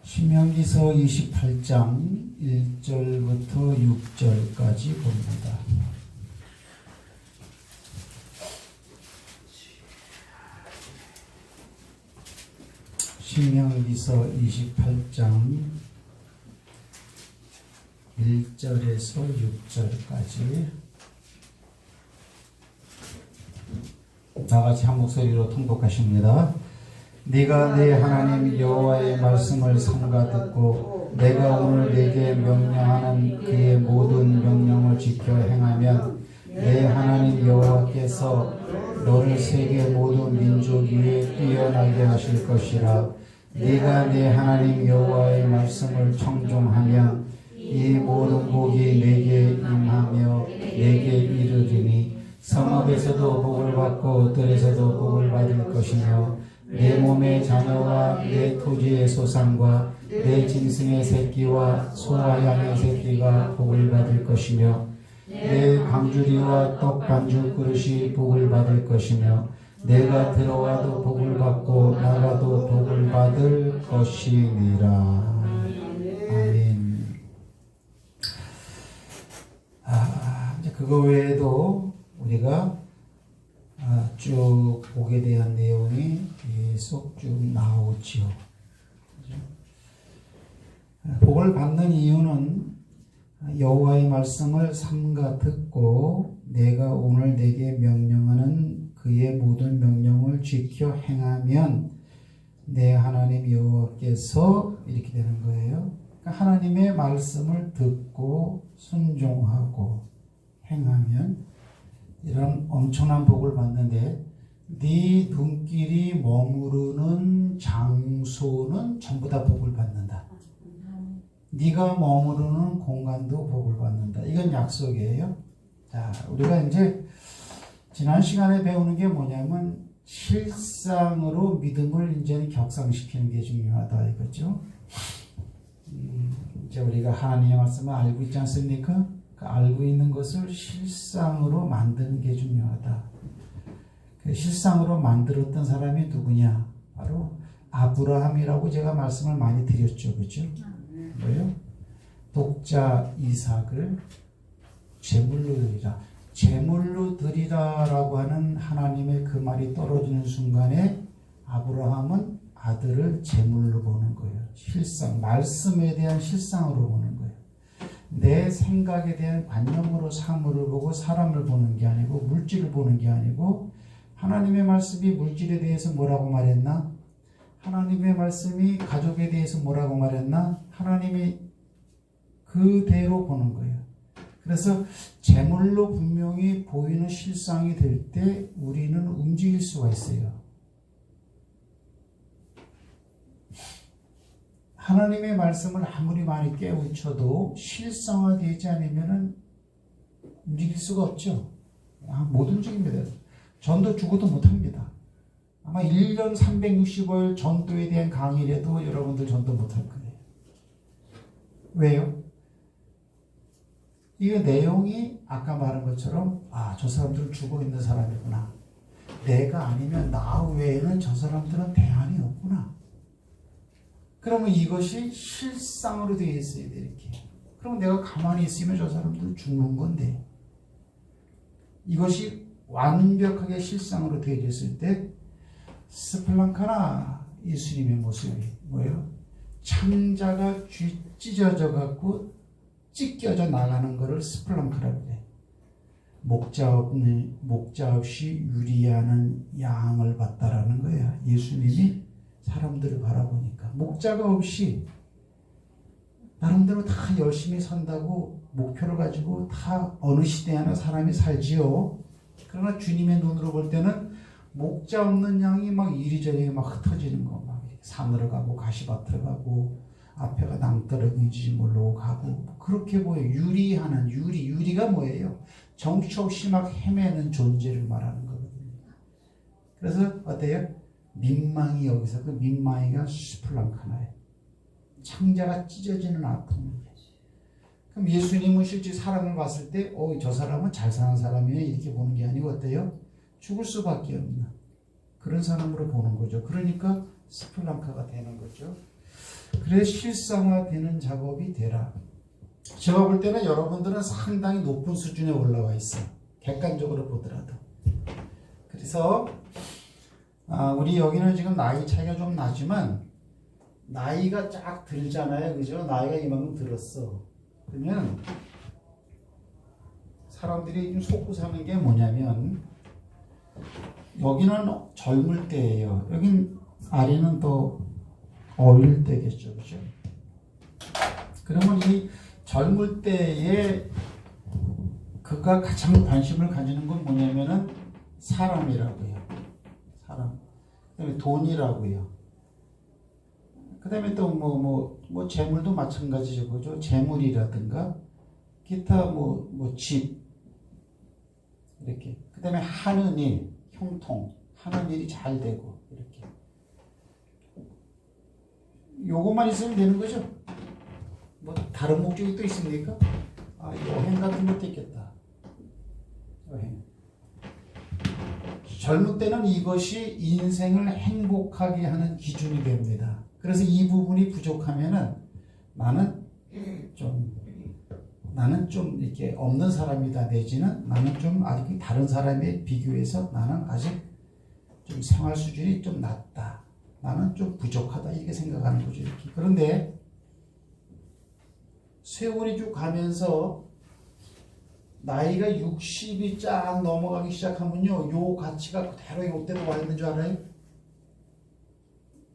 신명기서 28장 1절부터 6절까지 봅니다. 신명기서 28장 1절에서 6절까지 다같이 한 목소리로 통독하십니다. 네가 내 하나님 여호와의 말씀을 삼가 듣고 내가 오늘 네게 명령하는 그의 모든 명령을 지켜 행하면 내 하나님 여호와께서 너를 세계 모든 민족 위에 뛰어나게 하실 것이라. 네가 내 하나님 여호와의 말씀을 청종하면 이 모든 복이 내게 임하며 내게 이르리니 성읍에서도 복을 받고 들에서도 복을 받을 것이며 내 몸의 자녀와 내 토지의 소산과 내 짐승의 새끼와 소와 양의 새끼가 복을 받을 것이며 내 강주리와 떡 반죽 그릇이 복을 받을 것이며 내가 들어와도 복을 받고 나가도 복을 받을 것이니라. 아멘. 이제 그거 외에도 우리가 쭉 복에 대한 내용이 계속 쭉 나오지요. 복을 받는 이유는 여호와의 말씀을 삼가 듣고 내가 오늘 내게 명령하는 그의 모든 명령을 지켜 행하면 내 하나님 여호와께서 이렇게 되는 거예요. 그러니까 하나님의 말씀을 듣고 순종하고 행하면 이런 엄청난 복을 받는데 네 눈길이 머무르는 장소는 전부 다 복을 받는다. 네가 머무르는 공간도 복을 받는다. 이건 약속이에요. 자, 우리가 이제 지난 시간에 배우는 게 뭐냐면 실상으로 믿음을 이제는 격상시키는 게 중요하다 이거죠. 이제 우리가 하나님의 말씀을 알고 있지 않습니까? 그 알고 있는 것을 실상으로 만드는 게 중요하다. 그 실상으로 만들었던 사람이 누구냐? 바로 아브라함이라고 제가 말씀을 많이 드렸죠. 그죠? 뭐예요? 독자 이삭을 제물로 드리라. 제물로 드리라라고 하는 하나님의 그 말이 떨어지는 순간에 아브라함은 아들을 제물로 보는 거예요. 실상, 말씀에 대한 실상으로 보는 거예요. 내 생각에 대한 관념으로 사물을 보고 사람을 보는 게 아니고 물질을 보는 게 아니고 하나님의 말씀이 물질에 대해서 뭐라고 말했나? 하나님의 말씀이 가족에 대해서 뭐라고 말했나? 하나님이 그대로 보는 거예요. 그래서 제물로 분명히 보이는 실상이 될 때 우리는 움직일 수가 있어요. 하나님의 말씀을 아무리 많이 깨우쳐도 실상화되지 않으면 움직일 수가 없죠. 못 움직입니다. 전도 죽어도 못합니다. 아마 1년 365일 전도에 대한 강의라도 여러분들 전도 못할 거예요. 왜요? 이 내용이 아까 말한 것처럼 저 사람들은 죽어 있는 사람이구나. 내가 아니면 나 외에는 저 사람들은 대안이 없구나. 그러면 이것이 실상으로 되어 있어야 돼 이렇게. 그럼 내가 가만히 있으면 저 사람들은 죽는 건데 이것이 완벽하게 실상으로 되어졌을 때 스플랑카나 예수님의 모습이 뭐예요? 창자가 찢어져 갖고 찢겨져 나가는 것을 스플랑카라고 해. 목자 없이 유리하는 양을 봤다라는 거야. 예수님이 사람들을 바라보니까 목자가 없이 나름대로 다 열심히 산다고 목표를 가지고 다 어느 시대에나 사람이 살지요. 그러나 주님의 눈으로 볼 때는 목자 없는 양이 막 이리저리 막 흩어지는 거, 막 산으로 가고 가시밭으로 가고 앞에가 낭떠러지인지 모르고 가고 그렇게 보여. 유리가 뭐예요? 정처 없이 막 헤매는 존재를 말하는 거거든요. 그래서 어때요? 민망이 여기서 그 민망이가 스플랑카나예요. 창자가 찢어지는 아픔이에요. 그럼 예수님은 실제 사람을 봤을 때 저 사람은 잘 사는 사람이네 이렇게 보는 게 아니고 어때요? 죽을 수밖에 없는 그런 사람으로 보는 거죠. 그러니까 스플랑카가 되는 거죠. 그래 실상화되는 작업이 되라. 제가 볼 때는 여러분들은 상당히 높은 수준에 올라와 있어. 객관적으로 보더라도. 그래서 우리 여기는 지금 나이 차이가 좀 나지만 나이가 쫙 들잖아요. 그죠? 나이가 이만큼 들었어. 그러면 사람들이 좀 속고 사는 게 뭐냐면 여기는 젊을 때예요. 여긴 아래는 더 어릴 때겠죠. 그죠? 그러면 이 젊을 때에 그가 가장 관심을 가지는 건 뭐냐면은 사람이라고요. 사람. 그다음에 돈이라고요. 그다음에 또 뭐 재물도 마찬가지죠. 그죠? 재물이라든가 기타 집 이렇게. 그다음에 하는 일, 형통, 하는 일이 잘 되고 이렇게. 요것만 있으면 되는 거죠. 뭐 다른 목적이 또 있습니까? 여행 같은 것도 있겠다. 여행. 젊을 때는 이것이 인생을 행복하게 하는 기준이 됩니다. 그래서 이 부분이 부족하면은 나는 좀 이렇게 없는 사람이다 내지는 나는 좀 아직 다른 사람에 비교해서 나는 아직 좀 생활 수준이 좀 낮다. 나는 좀 부족하다 이렇게 생각하는 거죠. 이렇게. 그런데 세월이 쭉 가면서 나이가 60이 쫙 넘어가기 시작하면요. 요 가치가 그대로 요때로 와 있는 줄 알아요?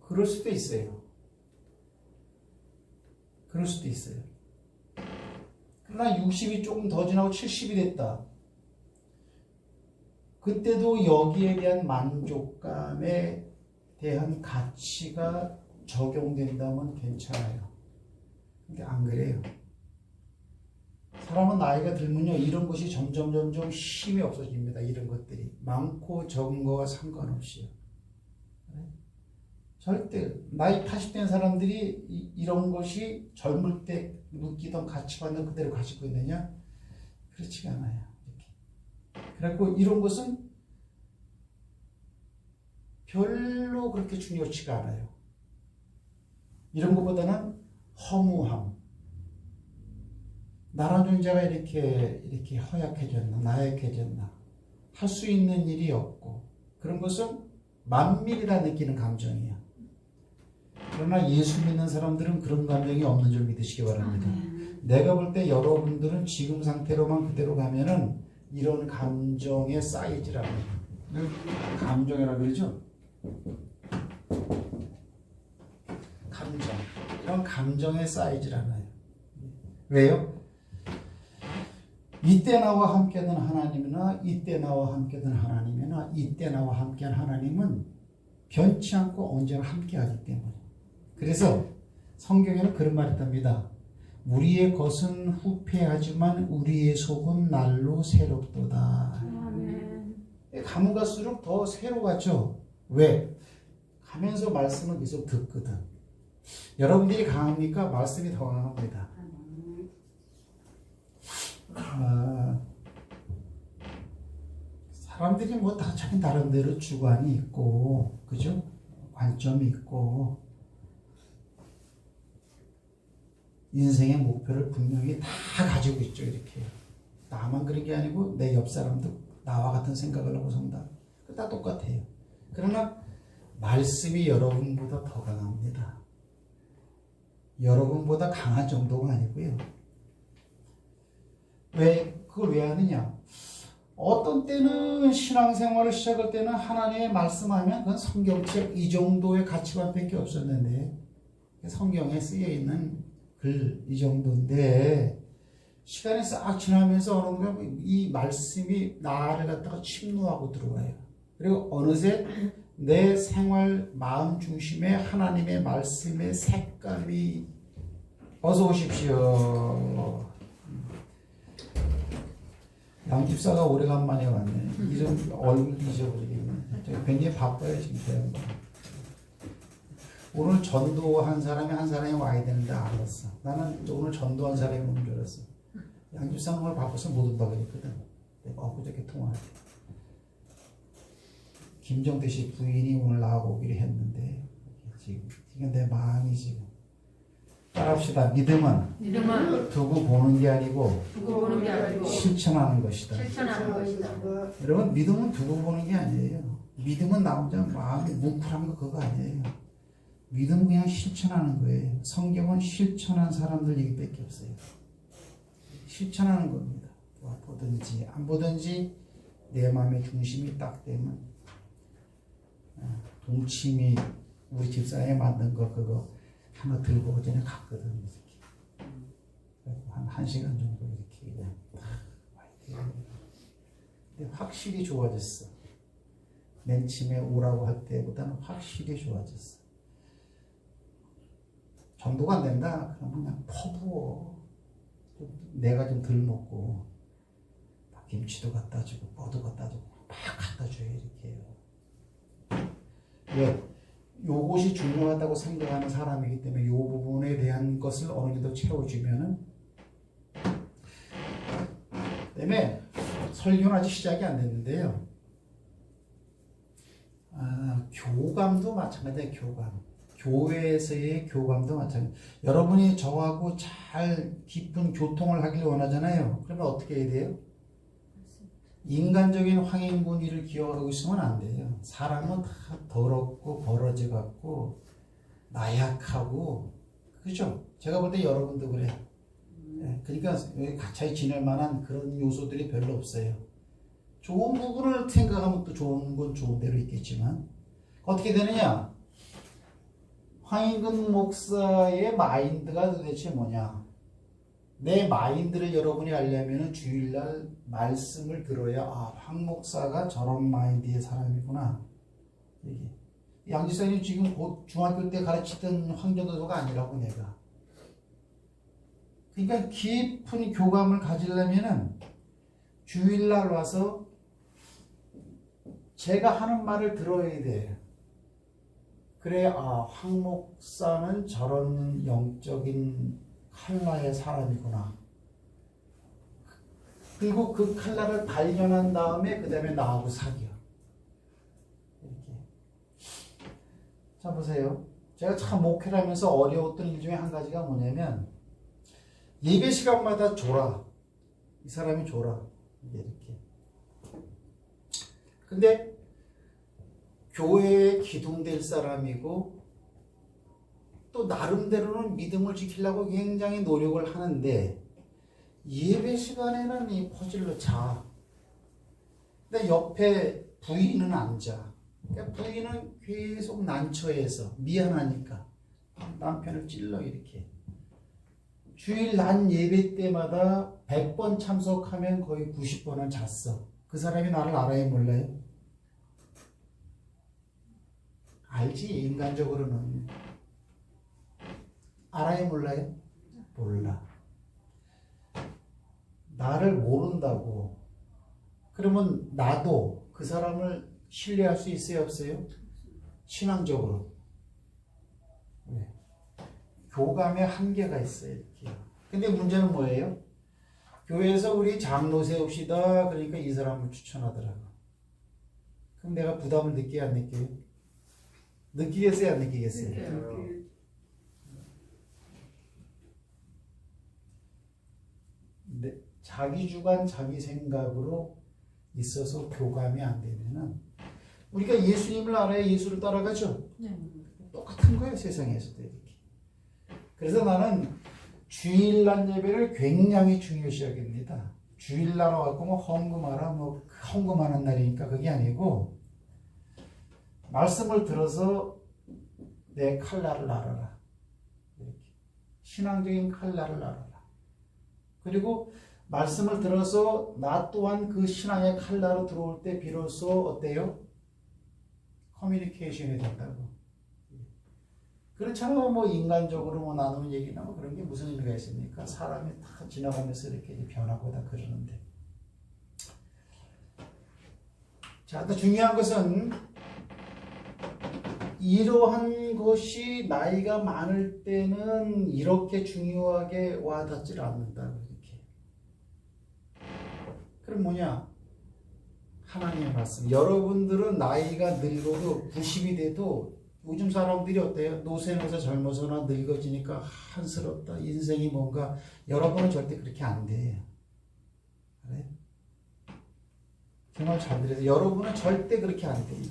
그럴 수도 있어요. 그럴 수도 있어요. 그러나 60이 조금 더 지나고 70이 됐다. 그때도 여기에 대한 만족감에 대한 가치가 적용된다면 괜찮아요. 근데 안 그래요. 사람은 나이가 들면요, 이런 것이 점점 힘이 없어집니다. 이런 것들이. 많고 적은 거와 상관없이요. 절대, 나이 80된 사람들이 이런 것이 젊을 때 느끼던 가치관을 그대로 가지고 있느냐? 그렇지가 않아요. 이렇게. 그래갖고 이런 것은 별로 그렇게 중요치가 않아요. 이런 것보다는 허무함. 나란 존재가 이렇게 허약해졌나, 나약해졌나, 할 수 있는 일이 없고, 그런 것은 만밀히 다 느끼는 감정이야. 그러나 예수 믿는 사람들은 그런 감정이 없는 줄 믿으시기 바랍니다. 내가 볼 때 여러분들은 지금 상태로만 그대로 가면은 이런 감정의 사이즈라고 감정이라고 그러죠? 감정. 이런 감정의 사이즈라나요. 왜요? 이때 나와 함께하는 하나님이나 이때 나와 함께하는 하나님이나 이때 나와 함께한 하나님은 변치 않고 언제나 함께하기 때문에. 그래서 성경에는 그런 말이 있답니다. 우리의 것은 후패하지만 우리의 속은 날로 새롭도다. 가면 갈수록 더 새로워져. 왜? 가면서 말씀을 계속 듣거든. 여러분들이 강합니까? 말씀이 더 강합니다. 사람들이 뭐 다 자기 나름대로 주관이 있고, 그죠? 관점이 있고, 인생의 목표를 분명히 다 가지고 있죠. 이렇게. 나만 그런 게 아니고 내 옆 사람도 나와 같은 생각을 하고 산다. 다 똑같아요. 그러나 말씀이 여러분보다 더 강합니다. 여러분보다 강한 정도가 아니고요. 그걸 왜 하느냐? 어떤 때는 신앙생활을 시작할 때는 하나님의 말씀하면 그건 성경책 이 정도의 가치관밖에 없었는데 성경에 쓰여있는 글 이 정도인데 시간이 싹 지나면서 어느가 이 말씀이 나를 갖다가 침노하고 들어와요. 그리고 어느새 내 생활 마음 중심에 하나님의 말씀의 색감이 어서 오십시오. 양집사가 오래간만에 왔네. 이름 얼굴 잊어버리겠네. 굉장히 바빠요 지금. 오늘 전도한 사람이 와야 되는데 안 왔어. 나는 오늘 전도한 사람이 오는 줄 알았어. 양집사는 오늘 바빠서 못 온다고 했거든. 내가 엊그저께 통화할 때. 김정태 씨 부인이 오늘 나하고 오기로 했는데 지금 내 마음이 지금 따라합시다. 믿음은 두고 보는 게 아니고 두고 보는 게 아니고 실천하는 것이다. 실천하는 것이다. 여러분, 믿음은 두고 보는 게 아니에요. 믿음은 나 혼자 마음이 뭉클한 거 그거 아니에요. 믿음은 그냥 실천하는 거예요. 성경은 실천한 사람들 얘기밖에 없어요. 실천하는 겁니다. 보든지 안 보든지 내 마음의 중심이 딱 되면, 동치미 우리 집사람이 만든 거 그거 하나 들고 오전에 갔거든. 이렇게. 한 시간 정도 이렇게 그냥 근데 확실히 좋아졌어. 맨 처음에 오라고 할 때보다는 확실히 좋아졌어. 정도가 안 된다? 그러면 그냥 퍼부어. 내가 좀 덜 먹고, 김치도 갖다 주고, 뭐도 갖다 주고, 막 갖다 줘요, 이렇게. 왜? 요것이 중요하다고 생각하는 사람이기 때문에 요 부분에 대한 것을 어느 정도 채워주면은, 그다음에 설교는 아직 시작이 안 됐는데요. 교감도 마찬가지예요. 교회에서의 교감도 마찬가지. 여러분이 저하고 잘 깊은 교통을 하길 원하잖아요. 그러면 어떻게 해야 돼요? 인간적인 황행분위를 기억하고 있으면 안 돼요. 사람은 다 더럽고 벌어져 갖고 나약하고, 그죠? 제가 볼 때 여러분도 그래. 그러니까 가차에 지낼 만한 그런 요소들이 별로 없어요. 좋은 부분을 생각하면 또 좋은 건 좋은 대로 있겠지만, 어떻게 되느냐? 황인근 목사의 마인드가 도대체 뭐냐? 내 마인드를 여러분이 알려면 주일날 말씀을 들어야, 황 목사가 저런 마인드의 사람이구나. 이게 양지사님 지금 곧 중학교 때 가르치던 황교도가 아니라고 내가. 그러니까 깊은 교감을 가지려면은 주일날 와서 제가 하는 말을 들어야 돼. 그래, 황 목사는 저런 영적인 칼라의 사람이구나. 그리고 그 칼라를 발견한 다음에 그 다음에 나하고 사귀어. 이렇게. 자, 보세요. 제가 참 목회를 하면서 어려웠던 일 중에 한 가지가 뭐냐면, 예배 시간마다 줘라. 이 사람이 줘라. 이렇게. 근데 교회에 기둥될 사람이고 또 나름대로는 믿음을 지키려고 굉장히 노력을 하는데 예배 시간에는 이 퍼질러 자. 근데 옆에 부인은 앉아. 그러니까 부인은 계속 난처해서 미안하니까 남편을 찔러 이렇게. 주일 난 예배 때마다 100번 참석하면 거의 90번은 잤어. 그 사람이 나를 알아요, 몰라요? 알지, 인간적으로는. 알아요, 몰라요? 몰라. 나를 모른다고. 그러면 나도 그 사람을 신뢰할 수 있어요, 없어요? 신앙적으로. 네. 교감의 한계가 있어요, 이렇게. 근데 문제는 뭐예요? 교회에서 우리 장로 세웁시다. 그러니까 이 사람을 추천하더라고. 그럼 내가 부담을 느끼게 안 느껴요? 느끼겠어요, 안 느끼겠어요? 근데 자기 주관, 자기 생각으로 있어서 교감이 안 되면은 우리가 예수님을 알아야 예수를 따라가죠? 네. 똑같은 거예요, 세상에서도 이렇게. 그래서 나는 주일날 예배를 굉장히 중요시 여깁니다. 주일날 와갖고 뭐 헌금하라, 뭐 헌금하는 날이니까 그게 아니고 말씀을 들어서 내 칼날을 알아라. 이렇게. 신앙적인 칼날을 알아라. 그리고 말씀을 들어서 나 또한 그 신앙의 칼날로 들어올 때 비로소 어때요? 커뮤니케이션이 된다고. 그렇잖아요. 뭐 인간적으로 뭐 나누는 얘기나 뭐 그런 게 무슨 의미가 있습니까? 사람이 다 지나가면서 이렇게 변하고 다 그러는데. 자, 또 중요한 것은 이러한 것이 나이가 많을 때는 이렇게 중요하게 와닿질 않는다. 이렇게. 그럼 뭐냐? 하나님의 말씀. 여러분들은 나이가 늙어도 90이 돼도 요즘 사람들이 어때요? 노쇠해서 젊어서나 늙어지니까 한스럽다. 인생이 뭔가 여러분은 절대 그렇게 안 돼요. 그래? 정말 잘 들으세요. 여러분은 절대 그렇게 안 돼요.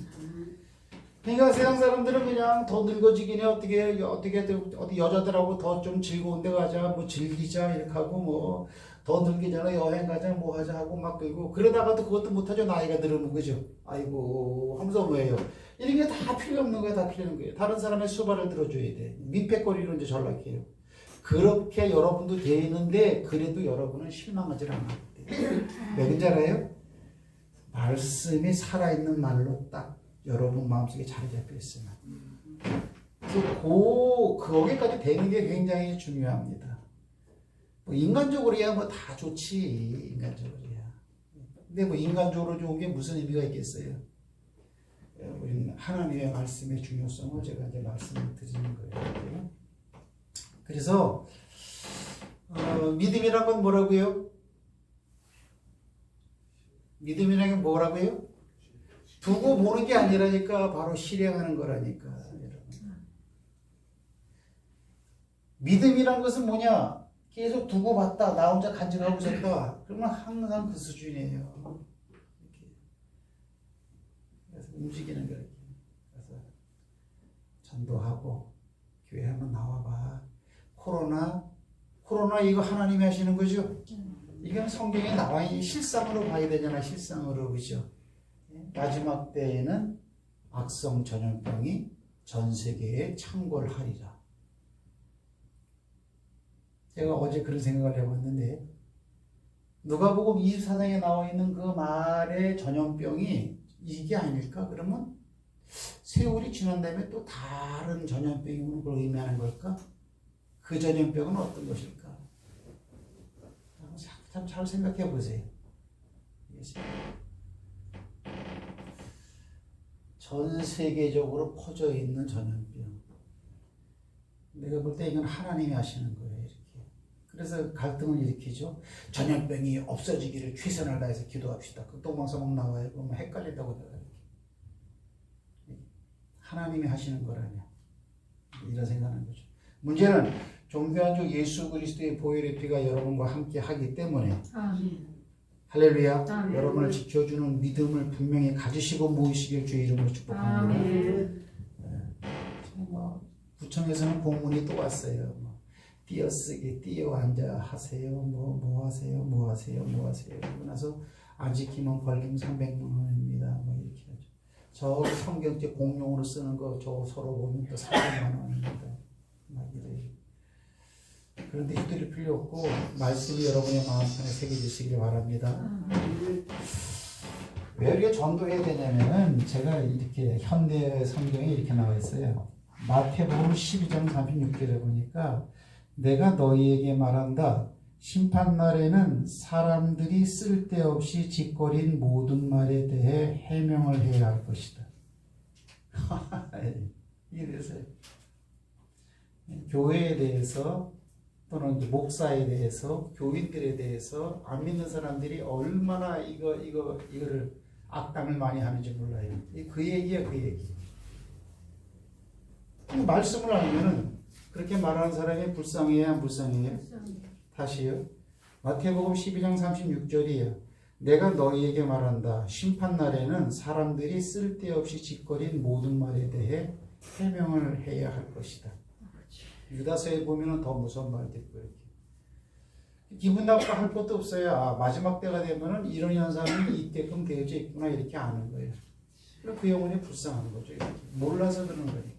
그러니까 세상 사람들은 그냥 더 늙어지긴 해. 어디 여자들하고 더 좀 좋은 데 가자, 뭐 즐기자 이렇게 하고 뭐 더 늙기 전에 여행 가자, 뭐 하자 하고 막 그러고 그러다가도 그것도 못하죠. 나이가 들으면 그죠? 아이고 하면서 뭐예요? 이런 게 다 필요 없는 거야, 다 필요 없는 거예요. 다른 사람의 수발을 들어줘야 돼. 민폐거리로 이제 전락해요. 그렇게 여러분도 돼 있는데 그래도 여러분은 실망하지 않아. 왜 그런지 알아요? 말씀이 살아있는 말로 딱 여러분 마음속에 자리 잡혀 있으면. 그래서 거기까지 되는 게 굉장히 중요합니다. 뭐 인간적으로야 뭐 다 좋지, 인간적으로야. 근데 뭐 인간적으로 좋은 게 무슨 의미가 있겠어요? 우리는 하나님의 말씀의 중요성을 제가 이제 말씀을 드리는 거예요. 그래서 믿음이란 건 뭐라고요? 믿음이란 게 뭐라고요? 두고 보는 게 아니라니까 바로 실행하는 거라니까. 여러분. 믿음이란 것은 뭐냐? 계속 두고 봤다. 나 혼자 간직하고 있었다. 그러면 항상 그 수준이에요. 이렇게. 그래서 움직이는 거예요. 그래서 전도하고 교회 한번 나와봐. 코로나 이거 하나님이 하시는 거죠? 이건 성경에 나와 있는 실상으로 봐야 되잖아. 실상으로. 그죠? 마지막 때에는 악성 전염병이 전 세계에 창궐하리라. 제가 어제 그런 생각을 해봤는데 누가복음 24장에 나와 있는 그 말의 전염병이 이게 아닐까? 그러면 세월이 지난 다음에 또 다른 전염병이 오는 걸 의미하는 걸까? 그 전염병은 어떤 것일까? 참 잘 생각해 보세요. 전 세계적으로 퍼져 있는 전염병. 내가 볼 때 이건 하나님이 하시는 거예요. 이렇게. 그래서 갈등을 일으키죠. 전염병이 없어지기를 최선을 다해서 기도합시다. 그 똥망사목 나와요. 그러면 헷갈린다고 내가 이렇게. 하나님이 하시는 거라며. 이런 생각하는 거죠. 문제는 종교한족 예수 그리스도의 보혈의 피가 여러분과 함께 하기 때문에 할렐루야. 여러분을 지켜주는 믿음을 분명히 가지시고 모이시길 주의 이름으로 축복합니다. 구청에서는 공문이 또 왔어요. 띄어쓰기, 띄어 앉아 하세요. 뭐 하세요. 그러고 나서 안 지키면 벌금 300만 원입니다. 뭐 이렇게 하죠. 저 성경책 공용으로 쓰는 거 저 서로 보면 또 400만 원입니다. 막 이래요. 그런데 이들이 필요 없고 말씀이 여러분의 마음속에 새겨지시길 바랍니다. 왜 우리가 전도해야 되냐면은 제가 이렇게 현대 성경에 이렇게 나와 있어요. 마태복음 12장 36절에 보니까 내가 너희에게 말한다. 심판날에는 사람들이 쓸데없이 짓거린 모든 말에 대해 해명을 해야 할 것이다. 이래서요. 교회에 대해서 또는 또는 대해서 교인들에 대해서 안 믿는 사람들이 얼마나 이거를 악담을 많이 하는지 몰라요. 그 얘기야, 그 얘기. 말씀을 알면은 그렇게 말하는 사람이 불쌍해야 안 불쌍해요? 다시요. 마태복음 12장 36절이에요. 내가 너희에게 말한다. 심판날에는 사람들이 쓸데없이 짓거린 모든 말에 대해 해명을 해야 할 것이다. 유다서에 보면은 더 무서운 말도 있고 이렇게. 기분 나빠할 것도 없어요. 아, 마지막 때가 되면은 이런 현상이 있게끔 되어져 있구나 이렇게 아는 거예요. 그 영혼이 불쌍한 거죠. 이렇게. 몰라서 그러는 거니까.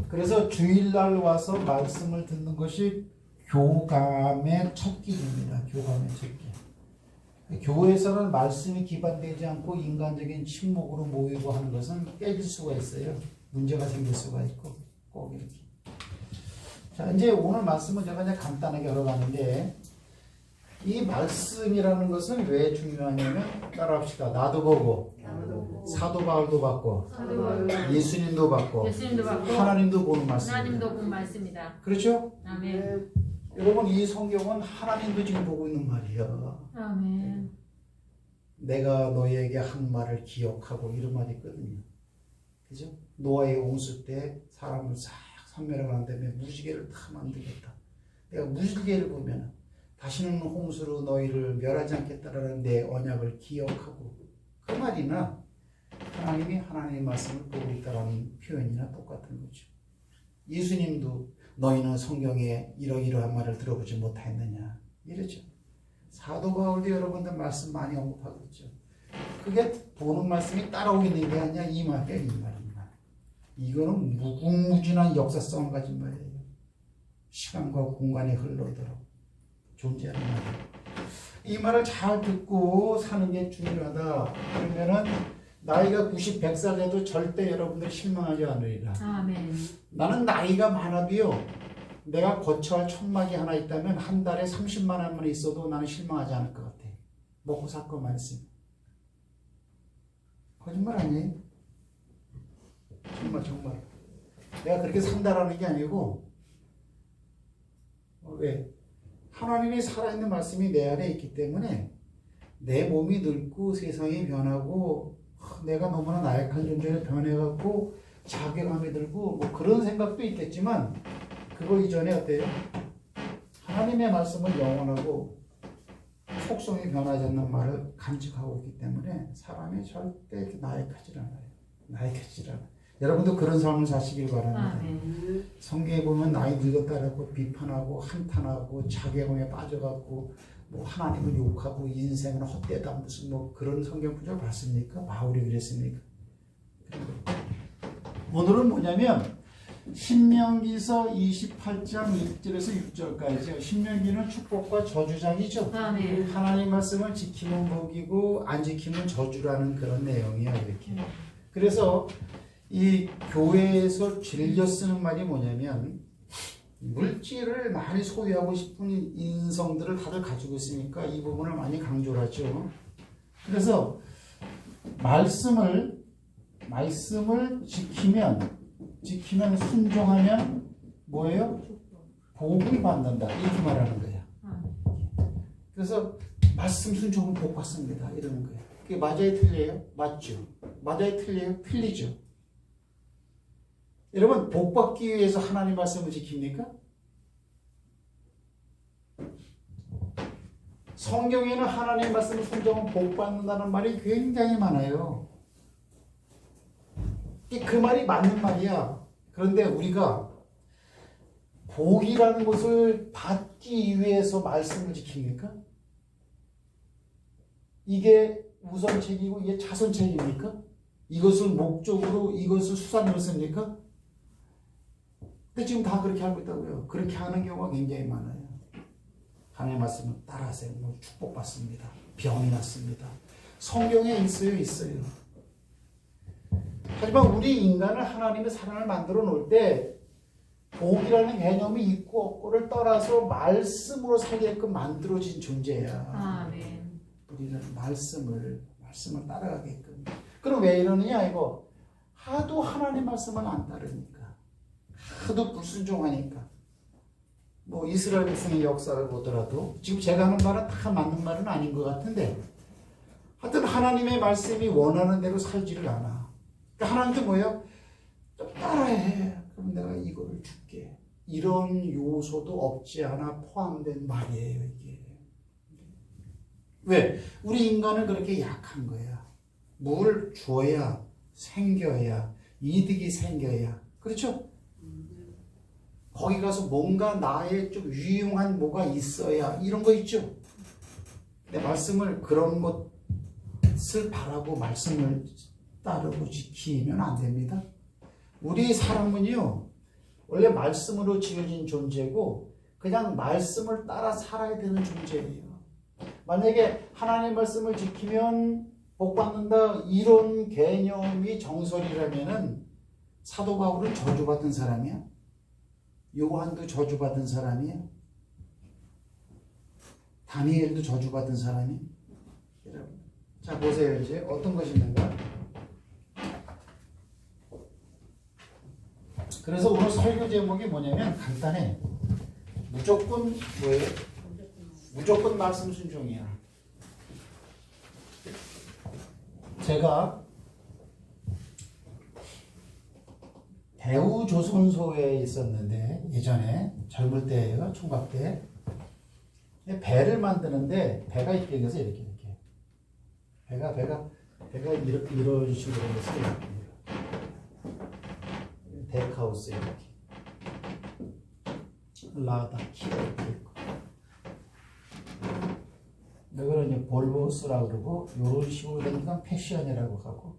그래서 주일날 와서 말씀을 듣는 것이 교감의 첫 길입니다. 교감의 첫 길. 교회에서는 말씀이 기반되지 않고 인간적인 침묵으로 모이고 하는 것은 깨질 수가 있어요. 문제가 생길 수가 있고 꼭 이렇게. 자, 이제 오늘 말씀은 제가 그냥 간단하게 열어가는데 이 말씀이라는 것은 왜 중요하냐면 따라합시다. 나도 보고 사도 바울도 받고 예수님도 받고 하나님도 보는 말씀입니다. 하나님도 본 말씀이다. 그렇죠? 아멘. 여러분 이 성경은 하나님도 지금 보고 있는 말이야. 아멘. 내가 너희에게 한 말을 기억하고 이런 말이 있거든요. 그죠? 노아의 홍수 때 사람을 싹 섬멸하고 난 다음에 무지개를 다 만들겠다. 내가 무지개를 보면 다시는 홍수로 너희를 멸하지 않겠다라는 내 언약을 기억하고, 그 말이나 하나님이 하나님의 말씀을 보고 있다라는 표현이나 똑같은 거죠. 예수님도 너희는 성경에 이러이러한 말을 들어보지 못하였느냐 이러죠. 사도 바울도 여러분들 말씀 많이 언급하고 있죠. 그게 보는 말씀이 따라오게 된 게 아니야. 이 말이야, 이 말입니다. 이거는 무궁무진한 역사성을 가진 말이에요. 시간과 공간이 흘러도록 존재하는 말이에요. 이 말을 잘 듣고 사는 게 중요하다. 그러면은 나이가 90, 100살 돼도 절대 여러분들 실망하지 않으리라. 아멘. 나는 나이가 많아도요, 내가 거쳐야 할 천막이 하나 있다면 한 달에 30만 원만 있어도 나는 실망하지 않을 것 같아. 먹고 살 것만 있으면. 거짓말 아니에요? 정말. 내가 그렇게 산다라는 게 아니고, 왜? 하나님의 살아있는 말씀이 내 안에 있기 때문에 내 몸이 늙고 세상이 변하고 내가 너무나 나약한 존재로 변해갖고 자괴감이 들고 뭐 그런 생각도 있겠지만, 그거 이전에 어때요? 하나님의 말씀은 영원하고 속성이 변하지 않는 말을 간직하고 있기 때문에 사람이 절대 이렇게 나약하지 않아요. 여러분도 그런 삶을 사시길 바랍니다. 아멘. 성경에 보면 나이 늙었다라고 비판하고 한탄하고 자괴감에 빠져갖고 뭐 하나님을 욕하고 인생은 헛되다 무슨 뭐 그런 성경 구절 봤습니까? 바울이 그랬습니까? 오늘은 뭐냐면 신명기서 28장 1절에서 6절까지요. 신명기는 축복과 저주장이죠. 아멘. 하나님 말씀을 지키면 복이고 안 지키면 저주라는 그런 내용이야 이렇게. 그래서 이 교회에서 즐겨 쓰는 말이 뭐냐면, 물질을 많이 소유하고 싶은 인성들을 다들 가지고 있으니까 이 부분을 많이 강조를 하죠. 그래서 말씀을 지키면 순종하면 뭐예요? 복을 받는다 이렇게 말하는 거야. 그래서 말씀 순종은 복 받습니다 이러는 거예요. 그게 맞아요, 틀려요? 맞죠. 맞아요, 틀려요? 틀리죠. 여러분, 복 받기 위해서 하나님 말씀을 지킵니까? 성경에는 하나님 말씀을 순종하면 복 받는다는 말이 굉장히 많아요. 그 말이 맞는 말이야. 그런데 우리가 복이라는 것을 받기 위해서 말씀을 지킵니까? 이게 우선책이고 이게 차선책입니까? 이것을 목적으로 이것을 수단으로 씁니까? 근데 지금 다 그렇게 하고 있다고요. 그렇게 하는 경우가 굉장히 많아요. 하나님의 말씀을 따라하세요. 축복받습니다. 병이 났습니다. 성경에 있어요. 하지만 우리 인간은 하나님의 사랑을 만들어 놓을 때 복이라는 개념이 있고 없고를 떠나서 말씀으로 살게끔 만들어진 존재야. 아멘. 우리는 말씀을 따라가게끔. 그럼 왜 이러느냐 이거. 하도 하나님 말씀을 안 따르니까. 하도 불순종하니까. 뭐 이스라엘 백성의 역사를 보더라도 지금 제가 하는 말은 다 맞는 말은 아닌 것 같은데, 하여튼 하나님의 말씀이 원하는 대로 살지를 않아. 그러니까 하나님도 뭐예요? 좀 따라해. 그럼 내가 이거를 줄게. 이런 요소도 없지 않아 포함된 말이에요 이게. 왜? 우리 인간은 그렇게 약한 거야. 뭘 줘야 생겨야 이득이 생겨야. 그렇죠? 거기 가서 뭔가 나의 좀 유용한 뭐가 있어야 이런 거 있죠. 내 말씀을 그런 것을 바라고 말씀을 따르고 지키면 안 됩니다. 우리 사람은요 원래 말씀으로 지어진 존재고 그냥 말씀을 따라 살아야 되는 존재예요. 만약에 하나님의 말씀을 지키면 복 받는다 이런 개념이 정설이라면은 사도 바울은 저주받은 사람이야? 요한도 저주받은 사람이야? 다니엘도 저주받은 사람이야? 여러분, 자 보세요. 이제 어떤 것이 있는가? 그래서 오늘 설교 제목이 뭐냐면 간단해. 무조건 뭐예요? 무조건 말씀 순종이야. 제가 대우조선소에 있었는데 예전에 젊을 때예요. 총각 때. 배를 만드는데 배가 이렇게 돼서 이렇게 배가 이런 식으로 해서 이렇게 데크하우스 이렇게 라다 키가 이렇게 있고 이거는 이제 볼보스라고 그러고 이런 식으로 된 건 패션이라고 하고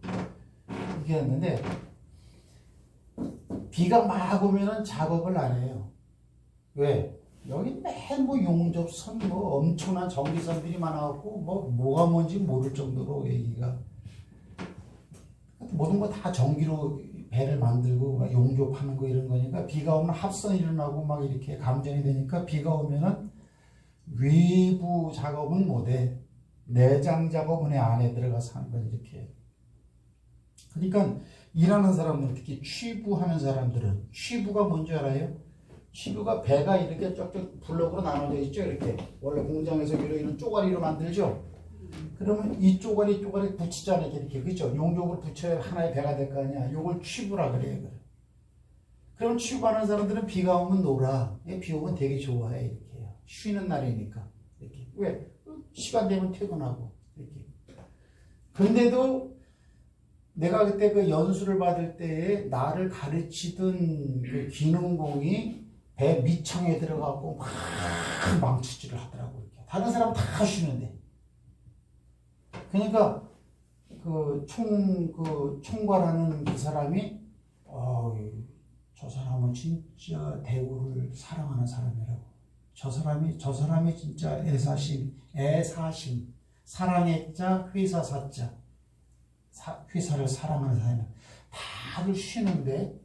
이게 했는데 비가 막 오면은 작업을 안 해요. 왜? 여기 맨 뭐 용접선 뭐 엄청난 전기선들이 많아갖고 뭐가 뭔지 모를 정도로 얘기가 모든 거 다 전기로 배를 만들고 막 용접하는 거 이런 거니까 비가 오면 합선이 일어나고 막 이렇게 감전이 되니까 비가 오면은 외부 작업은 못해. 내장 작업은 안에 들어가서 하는 건 이렇게. 그러니까 일하는 사람들 특히 취부하는 사람들은 취부가 뭔지 알아요? 취부가 배가 이렇게 쫙쫙 블록으로 나눠져 있죠. 이렇게 원래 공장에서 이런 쪼가리로 만들죠. 그러면 이 쪼가리 붙이잖아요. 이렇게 그죠? 용접을 붙여야 하나의 배가 될 거 아니야. 요걸 취부라 그래요. 그럼 취부하는 사람들은 비가 오면 놀아. 비 오면 되게 좋아해. 이렇게요. 쉬는 날이니까. 이렇게. 왜? 시간 되면 퇴근하고. 이렇게. 그런데도 내가 그때 그 연수를 받을 때에 나를 가르치던 그 기능공이 배 밑창에 들어가고 막 망치질을 하더라고. 이렇게. 다른 사람 다 쉬는데. 그러니까 그 총괄하는 그 사람이 저 사람은 진짜 대우를 사랑하는 사람이라고. 저 사람이 진짜 애사심, 사랑의 자, 회사 사자. 회사를 사랑하는 사람이야. 다들 쉬는데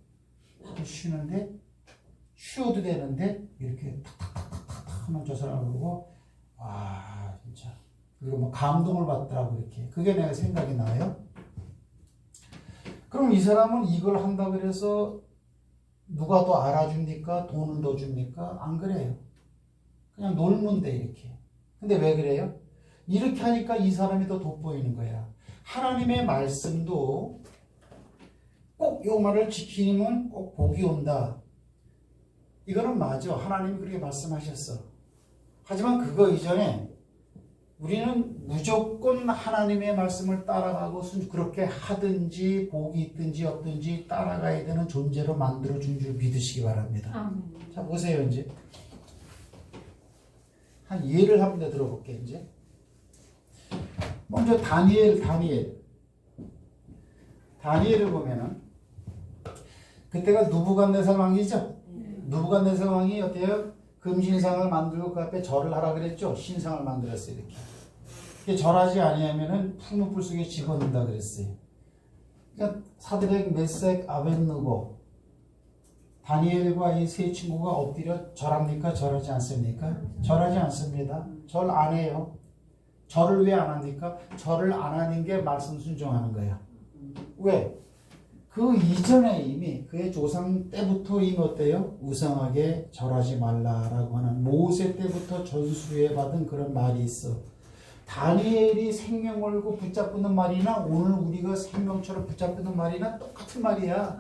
쉬어도 되는데 이렇게 탁탁탁탁 하면 저 사람을 보고 와 진짜 그리고 뭐 감동을 받더라고. 이렇게 그게 내가 생각이 나요. 그럼 이 사람은 이걸 한다 그래서 누가 더 알아줍니까? 돈을 더 줍니까? 안 그래요. 그냥 놀면 돼 이렇게. 근데 왜 그래요? 이렇게 하니까 이 사람이 더 돋보이는 거야. 하나님의 말씀도 꼭 요 말을 지키면 꼭 복이 온다. 이거는 맞아. 하나님이 그렇게 말씀하셨어. 하지만 그거 이전에 우리는 무조건 하나님의 말씀을 따라가고 그렇게 하든지 복이 있든지 없든지 따라가야 되는 존재로 만들어준 줄 믿으시기 바랍니다. 자 보세요. 이제 한 예를 한 번 더 들어볼게요. 이제 먼저 다니엘을 보면은 그때가 누부갓네살 왕이죠. 누부갓네살 왕이 어때요? 금신상을 만들고 그 앞에 절을 하라 그랬죠. 신상을 만들었어요. 이렇게 절하지 아니하면은 풀무불 속에 집어넣는다 그랬어요. 그러니까 사드락, 메색, 아벳느고 다니엘과 이 세 친구가 엎드려 절합니까? 절하지 않습니까? 절하지 않습니다. 절 안 해요. 절을 왜 안 합니까? 절을 안 하는 게 말씀 순종하는 거야. 왜? 그 이전에 이미 그의 조상 때부터 이미 어때요? 우상하게 절하지 말라라고 하는 모세 때부터 전수해 받은 그런 말이 있어. 다니엘이 생명 걸고 붙잡는 말이나 오늘 우리가 생명처럼 붙잡는 말이나 똑같은 말이야.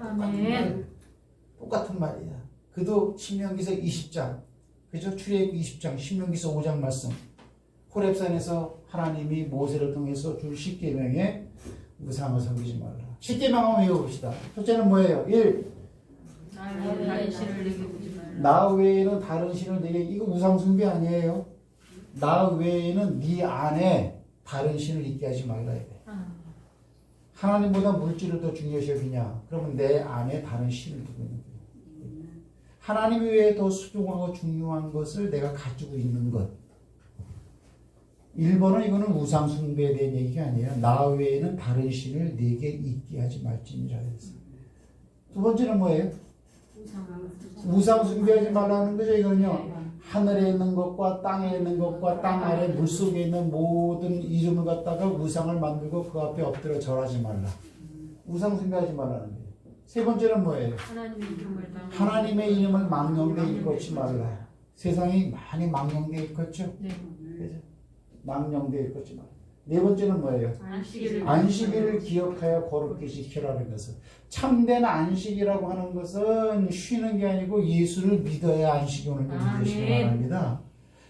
똑같은 말이야. 그도 신명기서 20장, 그죠? 출애굽 20장, 신명기서 5장 말씀. 호렙산에서 하나님이 모세를 통해서 줄 10계명에 우상을 섬기지 말라. 10계명 한번 외워봅시다. 첫째는 뭐예요? 1. 다른 신을 내게 보지 말라. 나 외에는 다른 신을 내게. 이거 우상 숭배 아니에요. 나 외에는 네 안에 다른 신을 있게 하지 말라. 하나님보다 물질을 더 중요시 여기냐? 그러면 내 안에 다른 신을 두고 있는 거예요. 하나님 외에 더 소중하고 중요한 것을 내가 가지고 있는 것. 1번은 이거는 우상 숭배에 대한 얘기가 아니에요. 나 외에는 다른 신을 내게 있게 하지 말지니라 했어요. 두 번째는 뭐예요? 우상 숭배하지 말라는 거죠. 이거는요. 하늘에 있는 것과 땅에 있는 것과 땅 아래 물속에 있는 모든 이름을 갖다가 우상을 만들고 그 앞에 엎드려 절하지 말라. 우상 숭배하지 말라는 거예요. 세 번째는 뭐예요? 하나님의 이름을 망령되이 일컫지 말라. 세상이 많이 망령되이 일컫죠? 네. 망령되이 일컫지 말라. 네 번째는 뭐예요? 안식일을 기억하여 거룩히 지키라는 것은 참된 안식이라고 하는 것은 쉬는 게 아니고 예수를 믿어야 안식이 오는 것이 말합니다.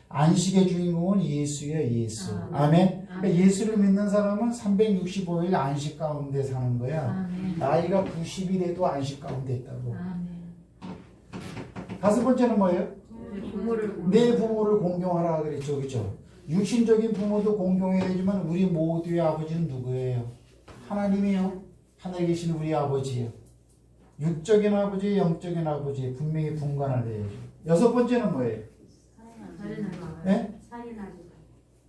안식의 주인공은 예수예요. 예수. 아멘. 그러니까 예수를 믿는 사람은 365일 안식 가운데 사는 거야. 나이가 90이 돼도 안식 가운데 있다고. 다섯 번째는 뭐예요? 내 부모를 공경하라 그랬죠. 그죠? 육신적인 부모도 공경해야 되지만 우리 모두의 아버지는 누구예요? 하나님이요. 하늘에 계신 우리 아버지예요. 육적인 아버지, 영적인 아버지 분명히 분간을 해야죠. 여섯 번째는 뭐예요? 네?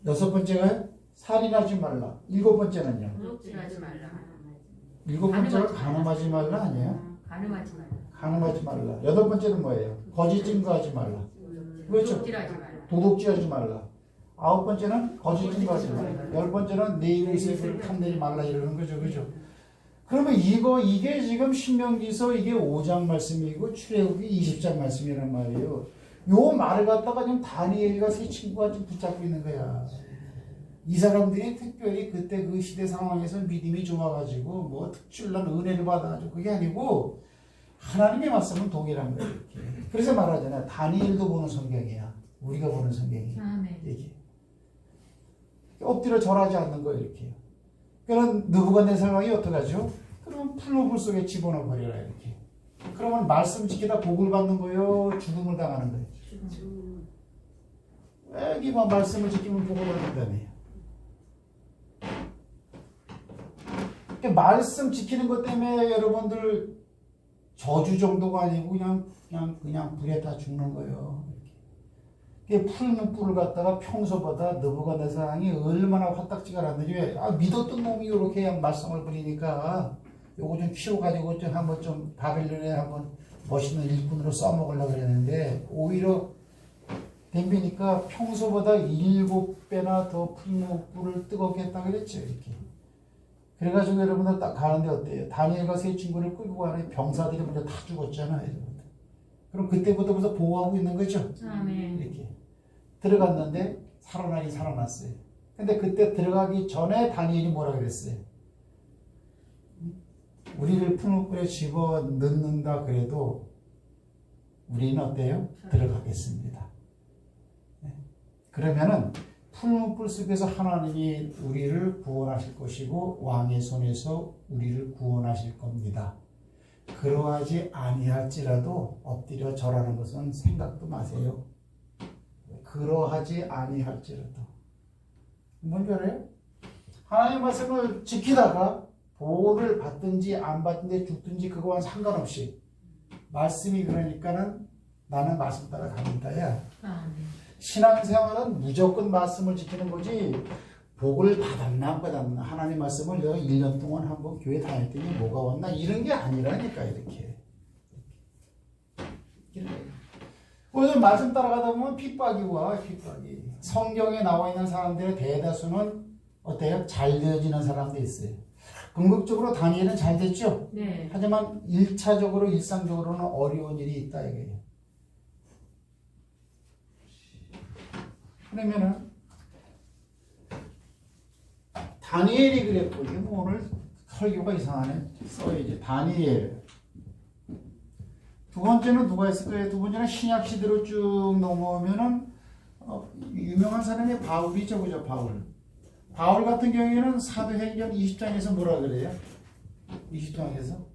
여섯 번째가 살인하지 말라. 일곱 번째는요? 일곱 번째가 간음하지 말라 아니에요? 간음하지 말라. 여덟 번째는 뭐예요? 거짓 증거하지 말라. 그렇죠? 도둑질하지 말라. 아홉 번째는 거짓 증거하지 말라. 열 번째는 내 이웃의 불을 탐내지 말라 이러는 거죠. 그죠? 그러면 이게 지금 신명기서 이게 5장 말씀이고 출애굽기 20장 말씀이란 말이에요. 요 말을 갖다가 지금 다니엘과 세 친구가 지금 붙잡고 있는 거야. 이 사람들이 특별히 그때 그 시대 상황에서 믿음이 좋아가지고 뭐 특출난 은혜를 받아가지고 그게 아니고 하나님의 말씀은 동일한 거예요. 이렇게. 그래서 말하잖아요. 다니엘도 보는 성경이야. 우리가 보는 성경이야. 이게 엎드려 절하지 않는 거예요. 이렇게. 그럼 느부갓네살 왕이 어떡하죠? 그러면 풀무불 속에 집어넣어 버려라 이렇게. 그러면 말씀 지키다 복을 받는 거예요? 죽음을 당하는 거예요? 여기만 말씀을 지키면 복을 받는다며. 그러니까 말씀 지키는 것 때문에 여러분들 저주 정도가 아니고 그냥 불에 다 죽는 거예요. 이렇게 푸른 뿔을 갖다가 평소보다 느부갓네살 왕이 얼마나 화딱지가 났는지 왜? 믿었던 놈이 이렇게 말썽을 부리니까 요거 좀 키워가지고 좀 한번 좀 바벨론에 한번 멋있는 일꾼으로 써먹으려고 그랬는데 오히려 덤비니까 평소보다 7배나 더 풀무불을 뜨겁게 했다 그랬죠. 이렇게. 그래가지고 여러분들 딱 가는데 어때요? 다니엘과 세 친구를 끌고 가는 병사들이 먼저 다 죽었잖아요. 여러분들. 그럼 그때부터 벌써 보호하고 있는 거죠. 이렇게. 들어갔는데 살아나긴 살아났어요. 근데 그때 들어가기 전에 다니엘이 뭐라 그랬어요? 우리를 풀무불에 집어 넣는다 그래도 우리는 어때요? 들어가겠습니다. 네. 그러면은 풀무불 속에서 하나님이 우리를 구원하실 것이고 왕의 손에서 우리를 구원하실 겁니다. 그러하지 아니할지라도 엎드려 절하는 것은 생각도 마세요. 그러하지 아니할지라도 뭔지 알아요? 하나님의 말씀을 지키다가 보호를 받든지 안 받든지 죽든지 그거와 상관없이 말씀이 그러니까는 나는 말씀 따라 갑니다야. 신앙생활은 무조건 말씀을 지키는 거지 복을 받았나 안 받았나 하나님 말씀을 내가 1년 동안 한번 교회 다녔더니 뭐가 왔나 이런 게 아니라니까 이렇게. 오늘 말씀 따라가다 보면 핍박이 와. 핍박이. 성경에 나와 있는 사람들의 대다수는 어때요? 잘 되어지는 사람도 있어요. 궁극적으로 다니엘은 잘 됐죠? 네. 하지만 1차적으로 일상적으로는 어려운 일이 있다 이거예요. 그러면은 다니엘이 그랬고 이게 뭐 오늘 설교가 이상하네. 써야지. 다니엘. 두 번째는 누가 있을까요? 두 번째는 신약 시대로 쭉 넘어오면은 유명한 사람이 바울이죠, 그죠? 바울 같은 경우에는 사도행전 20장에서 뭐라 그래요? 20장에서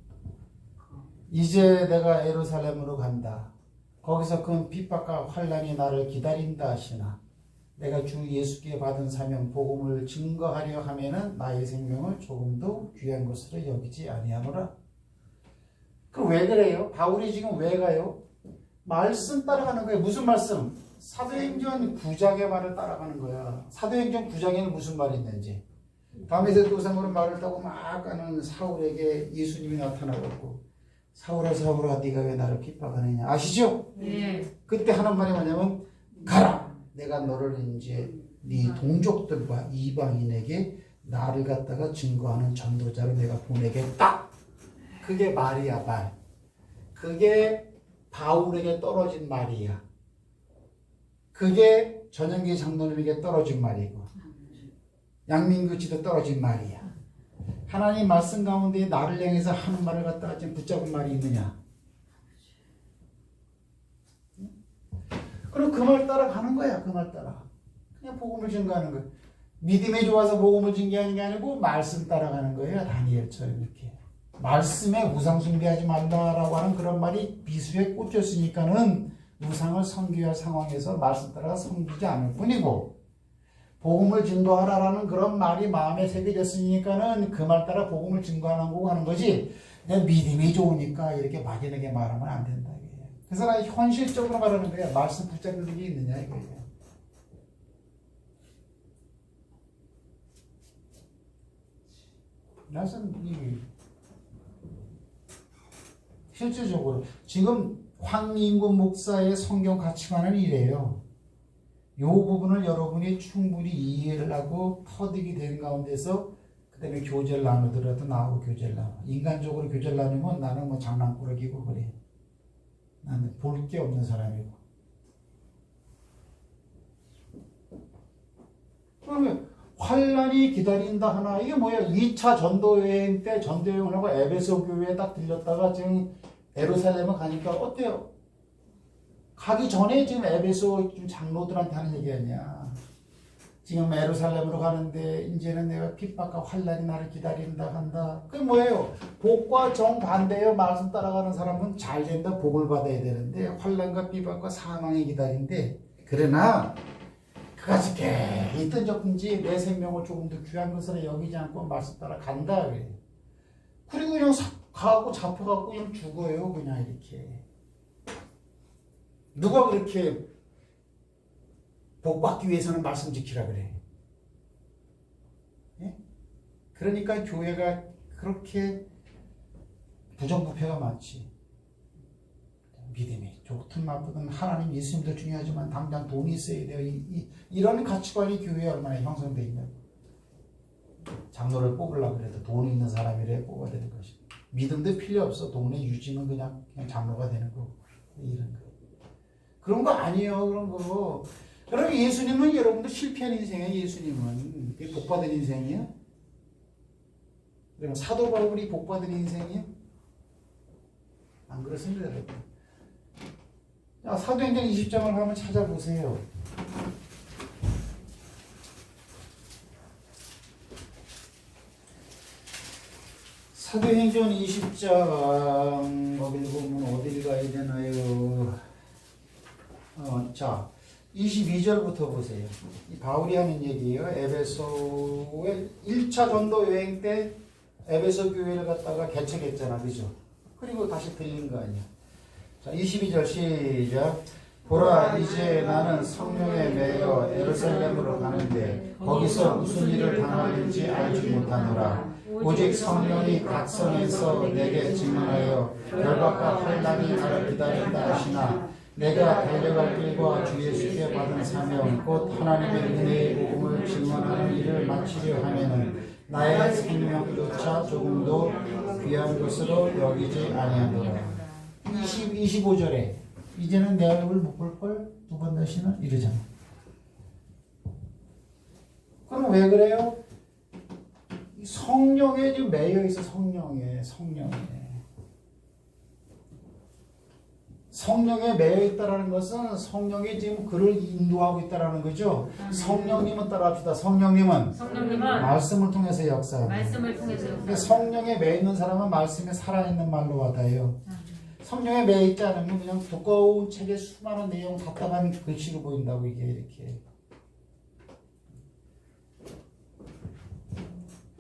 이제 내가 예루살렘으로 간다. 거기서 그 핍박과 환난이 나를 기다린다 하시나 내가 주 예수께 받은 사명 복음을 증거하려 하면은 나의 생명을 조금도 귀한 것으로 여기지 아니하노라. 그 왜 그래요? 바울이 지금 왜 가요? 말씀 따라가는 거예요. 무슨 말씀? 사도행전 9장의 말을 따라가는 거야. 사도행전 9장에는 무슨 말이 있는지. 밤에서 도상으로 말을 타고 막 가는 사울에게 예수님이 나타나고 사울아 사울아 네가 왜 나를 핍박하느냐. 아시죠? 네. 그때 하는 말이 뭐냐면 가라. 내가 너를 이제 네 동족들과 이방인에게 나를 갖다가 증거하는 전도자로 내가 보내겠다. 그게 말이야 말. 그게 바울에게 떨어진 말이야. 그게 전영기 장로님에게 떨어진 말이고 양민교치도 떨어진 말이야. 하나님 말씀 가운데 나를 향해서 하는 말을 갖다가 지금 붙잡은 말이 있느냐? 그럼 그 말 따라 가는 거야. 그 말 따라. 그냥 복음을 증거하는 거야. 믿음이 좋아서 복음을 증거하는 게 아니고 말씀 따라가는 거예요. 다니엘처럼 이렇게. 말씀에 우상 숭배하지 말라라고 하는 그런 말이 비수에 꽂혔으니까는 우상을 섬겨야 할 상황에서 말씀 따라 섬기지 않을 뿐이고, 복음을 증거하라라는 그런 말이 마음에 새겨졌으니까는 그 말 따라 복음을 증거하고 하는 거지, 내 믿음이 좋으니까 이렇게 막연하게 말하면 안 된다 이거예요. 그래서 나 현실적으로 말하는 거야. 말씀 붙잡을 일이 있느냐 이거예요. 나는 실질적으로 지금 황인구 목사의 성경 가치관은 이래요. 이 부분을 여러분이 충분히 이해를 하고 터득이 된 가운데서 그 다음에 교제를 나누더라도 나하고 교제를 나눠. 인간적으로 교제를 나누면 나는 뭐 장난꾸러기고 그래. 나는 볼 게 없는 사람이고. 그러면 환란이 기다린다 하나, 이게 뭐야? 2차 전도여행 때 전도여행을 하고 에베소 교회에 딱 들렸다가 지금 예루살렘에 가니까 어때요? 가기 전에 지금 에베소 장로들한테 하는 얘기 아니야. 지금 예루살렘으로 가는데 이제는 내가 핍박과 환란이 나를 기다린다 한다. 그게 뭐예요? 복과 정반대예요. 말씀 따라가는 사람은 잘 된다, 복을 받아야 되는데 환란과 핍박과 사망이 기다린대. 그러나 그같이 있든 적든지 내 생명을 조금 더 귀한 것으로 여기지 않고 말씀 따라 간다 그래. 그리고 그냥 가고 잡혀갖고 그냥 죽어요. 그냥 이렇게. 누가 그렇게 복받기 위해서는 말씀 지키라 그래. 예? 그러니까 교회가 그렇게 부정부패가 많지. 믿음이 좋든 나쁘든 하나님 예수님도 중요하지만 당장 돈이 있어야 돼요. 이런 가치관이 교회에 얼마나 형성되어 있냐고. 장로를 뽑으려고 그래도 돈이 있는 사람이래 뽑아야 되는 것이. 믿음도 필요 없어. 돈의 유지는 그냥 장로가 되는 거고. 이런 거. 그런 거 아니에요. 그런 거. 여러분 예수님은 여러분도 실패한 인생이에요. 예수님은. 그게 복받은 인생이에요. 그러면 사도 바울이 복받은 인생이에요? 안 그렇습니다. 여러분. 자, 사도행전 20장을 한번 찾아보세요. 사도행전 20장 어딜 보면 어딜 가야 되나요? 자, 22절부터 보세요. 이 바울이 하는 얘기예요. 에베소의 1차 전도 여행 때 에베소 교회를 갖다가 개척했잖아. 그죠? 그리고 다시 들린 거 아니야. 자, 22절 시작. 보라, 이제 나는 성령에 매여 예루살렘으로 가는데 거기서 무슨 일을 당하는지 알지 못하노라. 오직 성령이 각 성에서 내게 증언하여 열박과 환난이 나를 기다린다 하시나 내가 달려갈 길과 주 예수께 받은 사명 곧 하나님의 은혜의 복음을 증언하는 일을 마치려 하면은 나의 생명조차 조금도 귀한 것으로 여기지 아니하노라. 25절에 이제는 내 얼굴 못 볼 걸 두 번 다시는 이러잖아. 그럼 왜 그래요? 성령에 지금 매여 있어. 성령에 매여 있다라는 것은 성령이 지금 그를 인도하고 있다라는 거죠. 성령님은 따라합시다. 성령님은 말씀을 통해서 역사합니다. 근데 성령에 매여 있는 사람은 말씀에 살아있는 말로 와닿아요. 성령에 매여 있지 않으면 그냥 두꺼운 책에 수많은 내용 답답한 글씨로 보인다고 이게 이렇게.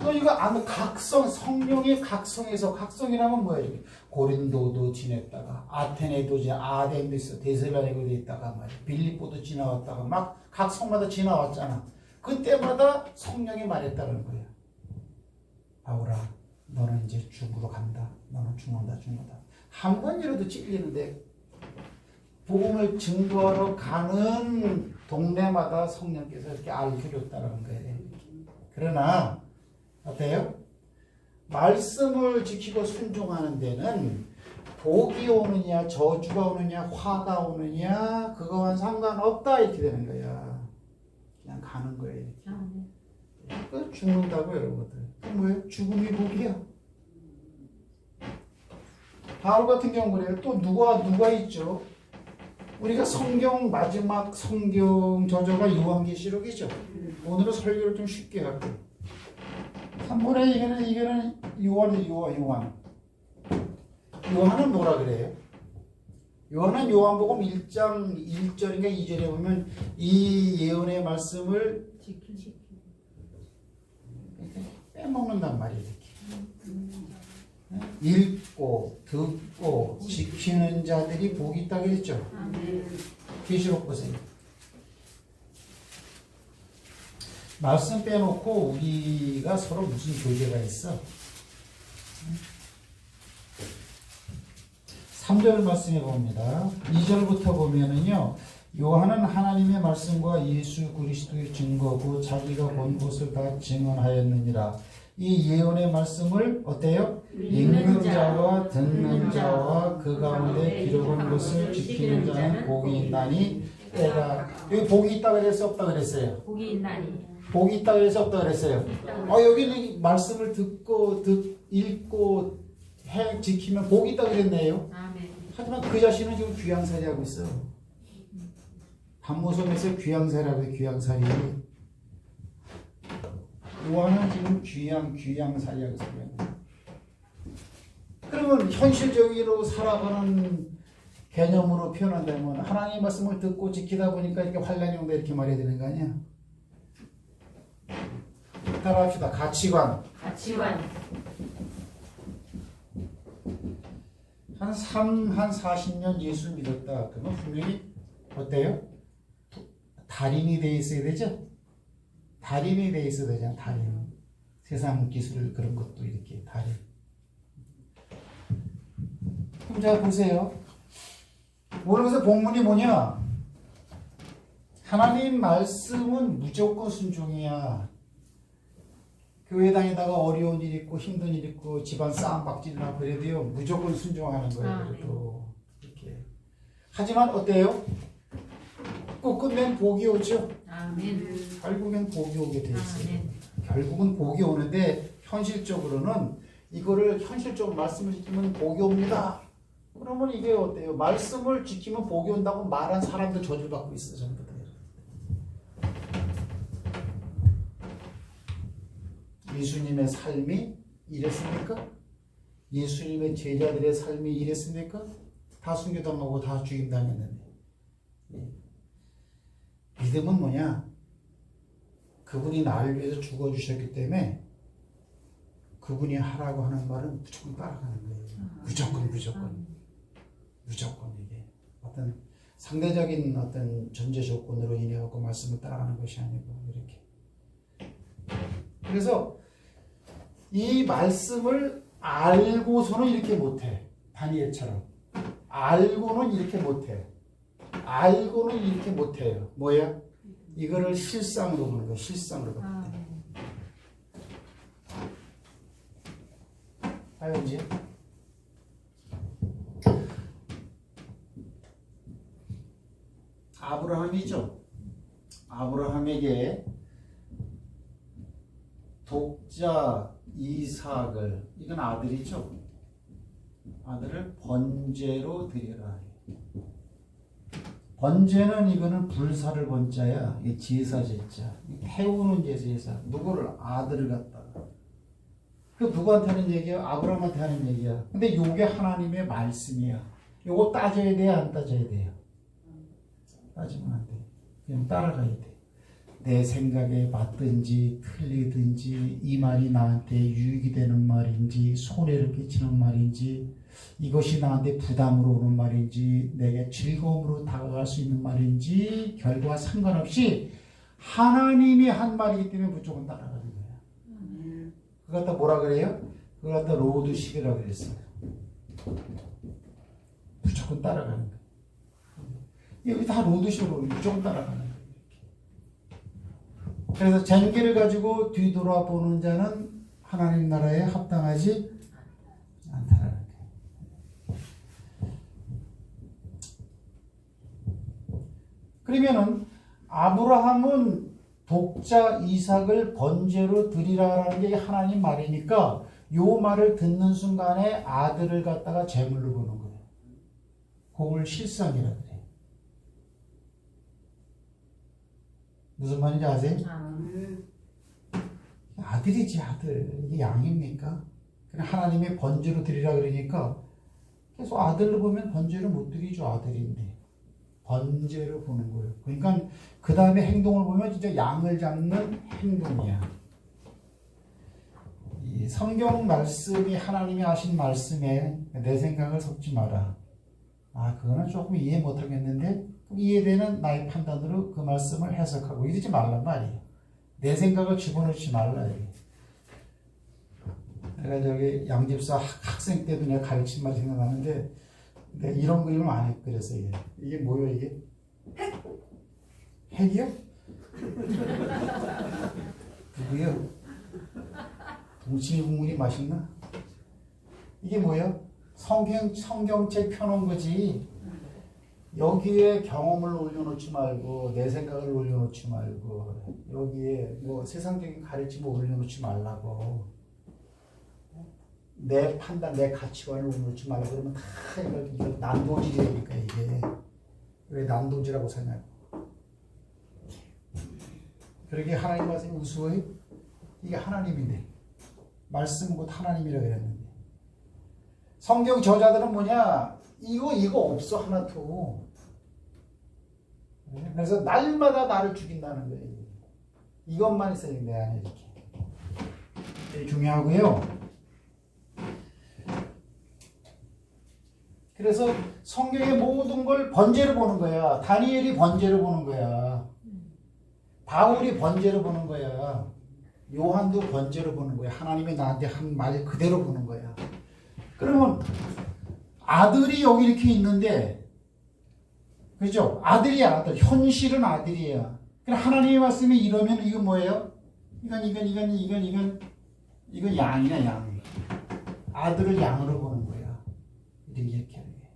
또 이거 아무 각성, 성령의 각성에서, 각성이라면 뭐예요? 고린도도 지냈다가, 아테네도 아덴도 있어, 데살로니가도 있다가, 빌립보도 지나왔다가, 막 각성마다 지나왔잖아. 그때마다 성령이 말했다는 거예요. 바울아, 너는 이제 죽으러 간다. 너는 죽는다. 한 번이라도 찔리는데, 복음을 증거하러 가는 동네마다 성령께서 이렇게 알려줬다는 거예요. 그러나, 어때요? 말씀을 지키고 순종하는 데는 복이 오느냐 저주가 오느냐 화가 오느냐 그거와는 상관없다 이렇게 되는 거야. 그냥 가는 거예요. 이렇게. 죽는다고 여러분들. 그 뭐예요? 죽음이 복이야. 바울 같은 경우 그래요. 또 누가 있죠? 우리가 성경 마지막 성경 저자가 요한계시록이죠. 오늘은 설교를 좀 쉽게 할게요. 3번에 이거는 요한. 요한은 뭐라 그래요? 요한은 요한복음 1장 1절인가 2절에 보면 이 예언의 말씀을 빼먹는단 말이에요. 이렇게. 읽고 듣고 지키는 자들이 복이 있다 그랬죠. 계시록 보세요. 말씀 빼놓고 우리가 서로 무슨 교제가 있어? 3절 말씀해 봅니다. 2절부터 보면은요. 요한은 하나님의 말씀과 예수 그리스도의 증거고 자기가 본 것을 다 증언하였느니라. 이 예언의 말씀을 어때요? 읽는 자와 듣는 자와 그 가운데 기록한 것을 지키는 자는 복이 있나니 때가. 여기 복이 있다 그랬어요? 없다 그랬어요? 복이 있나니. 복이 있다 그래서 없다 그랬어요? 여기는 말씀을 듣고 읽고 지키면 복이 있다 그랬네요. 아멘. 하지만 그 자신은 지금 귀양살이 하고 있어. 반모섬에서 귀양살이 하고 귀양살이. 요한은 지금 귀양살이 하고 있어요. 그러면 현실적으로 살아가는 개념으로 표현한다면 하나님의 말씀을 듣고 지키다 보니까 이렇게 환란이 온다 이렇게 말해야 되는 거 아니야? 따라합시다. 가치관. 한 40년 예수 믿었다. 그러면 분명히 어때요? 달인이 돼 있어야 되죠? 달인이 돼 있어야 되잖아. 달인. 세상 기술 그런 것도 이렇게 달인. 그럼 자 보세요. 오늘부터 본문이 뭐냐? 하나님 말씀은 무조건 순종이야. 교회 다니다가 어려운 일 있고 힘든 일 있고 집안 싸움박질이나 그래도요 무조건 순종하는 거예요. 그래도 이렇게. 하지만 어때요? 끝낸 복이 오죠. 아멘. 결국엔 복이 오게 돼 있어요. 아멘. 결국은 복이 오는데 현실적으로는 이거를 현실적으로 말씀을 지키면 복이 옵니다. 그러면 이게 어때요? 말씀을 지키면 복이 온다고 말한 사람들 저주를 받고 있어요. 전부 다. 예수님의 삶이 이랬습니까? 예수님의 제자들의 삶이 이랬습니까? 다 순교당하고 다 죽임당했는데. 믿음은 뭐냐? 그분이 나를 위해서 죽어주셨기 때문에 그분이 하라고 하는 말은 무조건 따라가는 거예요. 무조건 이게 어떤 상대적인 어떤 전제 조건으로 인해 갖고 말씀을 따라가는 것이 아니고 이렇게. 그래서 이 말씀을 알고서는 이렇게 못해. 다니엘처럼 알고는 이렇게 못해. 알고는 이렇게 못해요. 뭐야? 이거를 실상으로 보는 거야. 실상으로 보는 거야. 알지? 아브라함이죠. 아브라함에게 독자 이삭을, 이건 아들이죠. 아들을 번제로 드리라. 번제는 이거는 불사를 번자야. 이 제사 제자. 태우는 제사. 누구를? 아들을 갖다가. 그 누구한테 하는 얘기야? 아브라함한테 하는 얘기야. 근데 요게 하나님의 말씀이야. 요거 따져야 돼요? 안 따져야 돼요? 따지면 안 돼. 그냥 따라가야 돼. 내 생각에 맞든지 틀리든지 이 말이 나한테 유익이 되는 말인지 손해를 끼치는 말인지 이것이 나한테 부담으로 오는 말인지 내게 즐거움으로 다가갈 수 있는 말인지 결과와 상관없이 하나님이 한 말이기 때문에 무조건 따라가는 거야. 그거 갖다 뭐라 그래요? 그거 갖다 로드십이라고 그랬어요. 무조건 따라가는 거야. 여기 다 로드십으로 무조건 따라가는 거야. 그래서 쟁기를 가지고 뒤돌아보는 자는 하나님 나라에 합당하지 않다라는 거예요. 그러면은 아브라함은 독자 이삭을 번제로 드리라라는 게 하나님 말이니까 요 말을 듣는 순간에 아들을 갖다가 제물로 보는 거예요. 그걸 실상이라 그래요. 무슨 말인지 아세요? 아들이지 아들. 이게 양입니까? 그냥 하나님의 번제로 드리라 그러니까 계속 아들로 보면 번제로 못 드리죠. 아들인데 번제로 보는 거예요. 그러니까 그 다음에 행동을 보면 진짜 양을 잡는 행동이야. 이 성경 말씀이 하나님이 하신 말씀에 내 생각을 섞지 마라. 아 그거는 조금 이해 못하겠는데 이해되는 나의 판단으로 그 말씀을 해석하고 이러지 말란 말이에요. 내 생각을 집어넣지 말라. 내가 저기 양집사 학생 때도 내가 가르친 말이 생각나는데 내가 이런 그림을 많이 그렸어요. 이게 뭐예요 이게? 핵이요? 누구요? 동치미 국물이 맛있나? 이게 뭐예요? 성경책 펴놓은 거지. 여기에 경험을 올려놓지 말고 내 생각을 올려놓지 말고 여기에 뭐 세상적인 가르침을 올려놓지 말라고. 내 판단, 내 가치관을 올려놓지 말라고 그러면 다 이거 난도질이니까 이게. 왜 난도질이라고 생각해? 그러게 하나님 말씀이 우스워요? 이게 하나님인데 말씀은 곧 하나님이라고 그랬는데 성경 저자들은 뭐냐? 이거 없어 하나도. 그래서 날마다 나를 죽인다는 거예요. 이것만 있어요 내 안에 이렇게. 되게 중요하고요. 그래서 성경의 모든 걸 번제로 보는 거야. 다니엘이 번제로 보는 거야. 바울이 번제로 보는 거야. 요한도 번제로 보는 거야. 하나님이 나한테 한 말 그대로 보는 거야. 그러면 아들이 여기 이렇게 있는데, 그죠? 아들이야, 아들. 현실은 아들이야. 그럼 하나님의 말씀이 이러면 이건 뭐예요? 이건 양이야, 양. 아들을 양으로 보는 거야. 이렇게 하는 게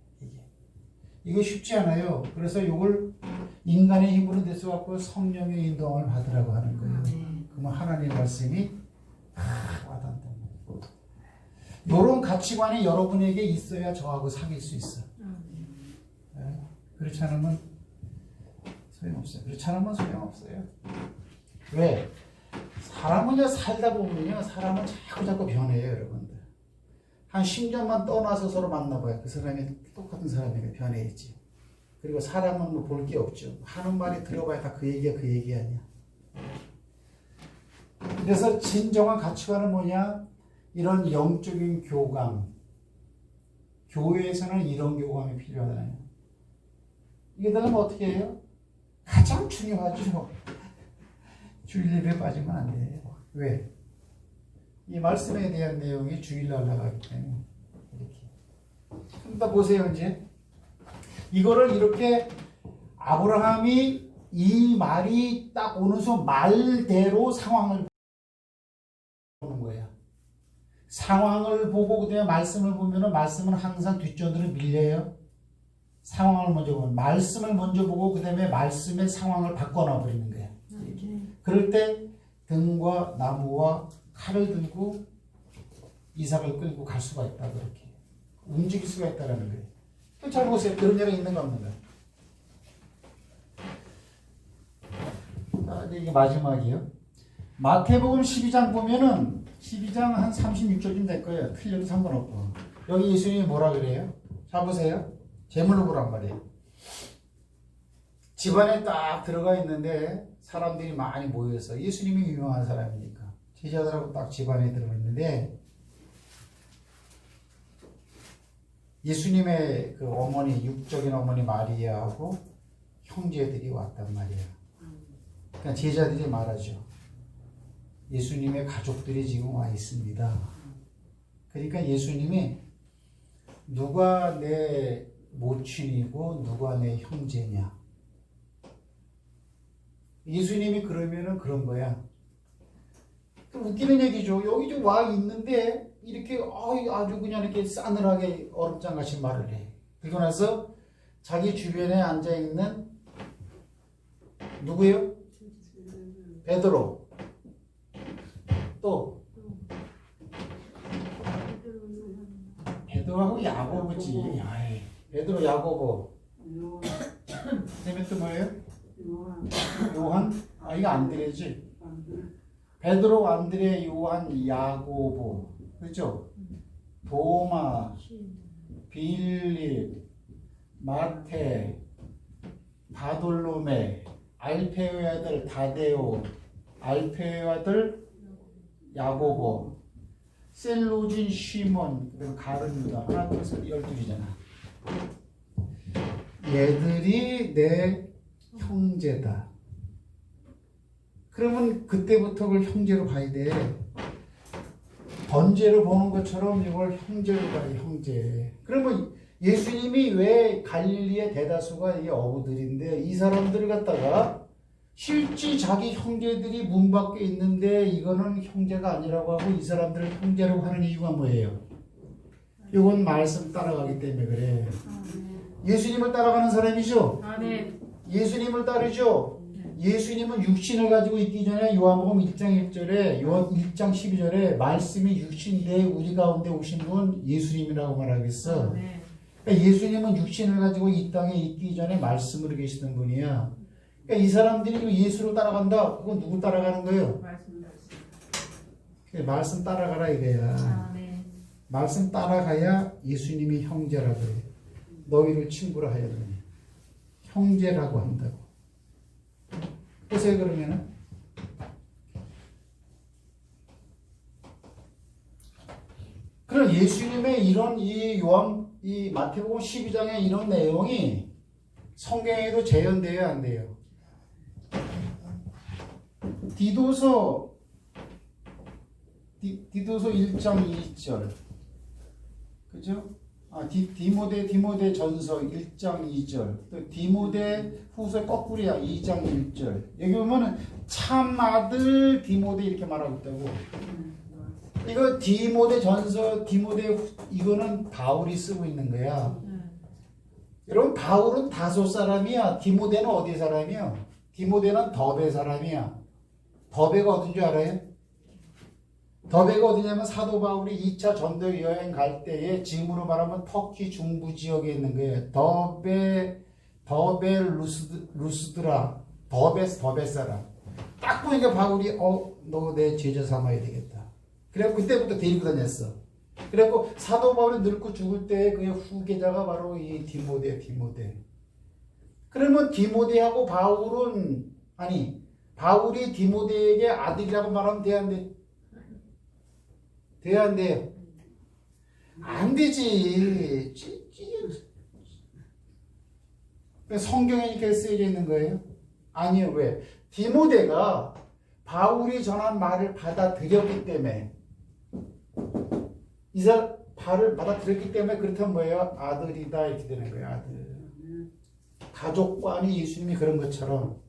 이게 쉽지 않아요. 그래서 이걸 인간의 힘으로 내서갖고 성령의 인도함을 받으라고 하는 거예요. 그러면 하나님의 말씀이 와닿는다. 이런 가치관이 여러분에게 있어야 저하고 사귈 수 있어. 네? 그렇지 않으면 소용없어요. 그렇지 않으면 소용없어요. 왜? 사람은요 살다 보면요 사람은 자꾸 변해요, 여러분들. 한 10년만 떠나서 서로 만나봐요. 그 사람이 똑같은 사람에게 변해있지. 그리고 사람은 뭐 볼 게 없죠. 하는 말이 들어봐야 다 그 얘기야, 그 얘기 아니야. 그래서 진정한 가치관은 뭐냐? 이런 영적인 교감. 교회에서는 이런 교감이 필요하잖아요. 이게 되면 어떻게 해요? 가장 중요하죠. 주일 예배 빠지면 안 돼요. 왜? 이 말씀에 대한 내용이 주일날 나가기 때문에 이렇게. 그러니까 보세요 이제 이거를 이렇게 아브라함이 이 말이 딱 오는 순간 말대로 상황을 보는 거야. 상황을 보고 그다음에 말씀을 보면은 말씀은 항상 뒷전으로 밀려요. 상황을 먼저 보면 말씀을 먼저 보고 그다음에 말씀의 상황을 바꿔놔 버리는 거야. 이렇게. 그럴 때 등과 나무와 칼을 들고 이삭을 끌고 갈 수가 있다. 그렇게 움직일 수가 있다는 거예요. 잘 보세요. 그런 예가 있는가 없는가. 이게 마지막이에요. 마태복음 12장 보면은 12장 한 36절쯤 될 거예요. 틀려도 상관없고. 여기 예수님이 뭐라 그래요? 자 보세요. 제물로 보란 말이에요. 집안에 딱 들어가 있는데 사람들이 많이 모여서 예수님이 유명한 사람이니까 제자들하고 딱 집안에 들어가 있는데 예수님의 그 어머니, 육적인 어머니 마리아하고 형제들이 왔단 말이에요. 그러니까 제자들이 말하죠. 예수님의 가족들이 지금 와 있습니다. 그러니까 예수님이 누가 내 모친이고 누가 내 형제냐. 예수님이 그러면은 그런 거야. 웃기는 얘기죠. 여기 좀 와 있는데 이렇게 아주 그냥 이렇게 싸늘하게 얼음장같이 말을 해. 그리고 나서 자기 주변에 앉아 있는 누구요? 베드로. 또 베드로하고 야고보지. 아이, 베드로, 야고보. 그다음에 또 뭐예요? 요한? 아, 이거 안드레지. 베드로, 안드레, 요한, 야고보. 그렇죠? 도마, 빌립, 마태, 바돌로메, 알페오의 아들 다데오, 알페오의 아들 야고보, 셀로진, 시몬, 그리고 가룟 유다. 하나, 둘, 셋, 12이잖아. 얘들이 내 형제다. 그러면 그때부터 그걸 형제로 봐야 돼. 번제로 보는 것처럼 이걸 형제로 봐야 형제. 그러면 예수님이 왜 갈릴리의 대다수가 이 어부들인데 이 사람들을 갖다가 실제 자기 형제들이 문 밖에 있는데 이거는 형제가 아니라고 하고 이 사람들을 형제라고 하는 이유가 뭐예요? 이건 말씀 따라가기 때문에 그래. 예수님을 따라가는 사람이죠? 아, 네. 예수님을 따르죠? 예수님은 육신을 가지고 있기 전에 요한복음 1장 1절에 요한 1장 12절에 말씀이 육신대 우리 가운데 오신 분 예수님이라고 말하겠어. 아, 네. 그러니까 예수님은 육신을 가지고 이 땅에 있기 전에 말씀으로 계시던 분이야. 그러니까 이 사람들이 예수를 따라간다. 그건 누구 따라가는 거예요? 말씀 따라가라 이거야. 아, 네. 말씀 따라가야 예수님이 형제라고 해. 너희를 친구라 하였느니 형제라고 한다고. 보세요 그러면은 그럼 예수님의 이런 이 마태복음 12장의 이런 내용이 성경에도 재현돼야 안 돼요? 디도서 1장 2절 그죠? 디모데 전서 1장 2절 또 디모데 후서 거꾸리야 2장 1절 여기 보면은 참 아들 디모데 이렇게 말하고 있다고. 이거 디모데 전서 이거는 바울이 쓰고 있는 거야. 여러분 바울은 다소 사람이야. 디모데는 어디 사람이야? 디모데는 더베 사람이야. 더베가 어딘 줄 알아요? 더베가 어디냐면 사도 바울이 2차 전도 여행 갈 때에 지금으로 말하면 터키 중부 지역에 있는 거예요. 더베 루스드라 더베 사람. 딱 보니까 바울이 너 내 제자 삼아야 되겠다. 그래서 그때부터 데리고 다녔어. 그래갖고 사도 바울이 늙고 죽을 때 그의 후계자가 바로 이 디모데. 그러면 디모데하고 바울이 디모데에게 아들이라고 말하면 돼야 안 돼? 돼야 안 돼요? 안 되지. 성경에 이렇게 쓰여져 있는 거예요? 아니요. 왜? 디모데가 바울이 전한 말을 받아들였기 때문에 발을 받아들였기 때문에 그렇다면 뭐예요? 아들이다 이렇게 되는 거예요. 아들. 가족관이 예수님이 그런 것처럼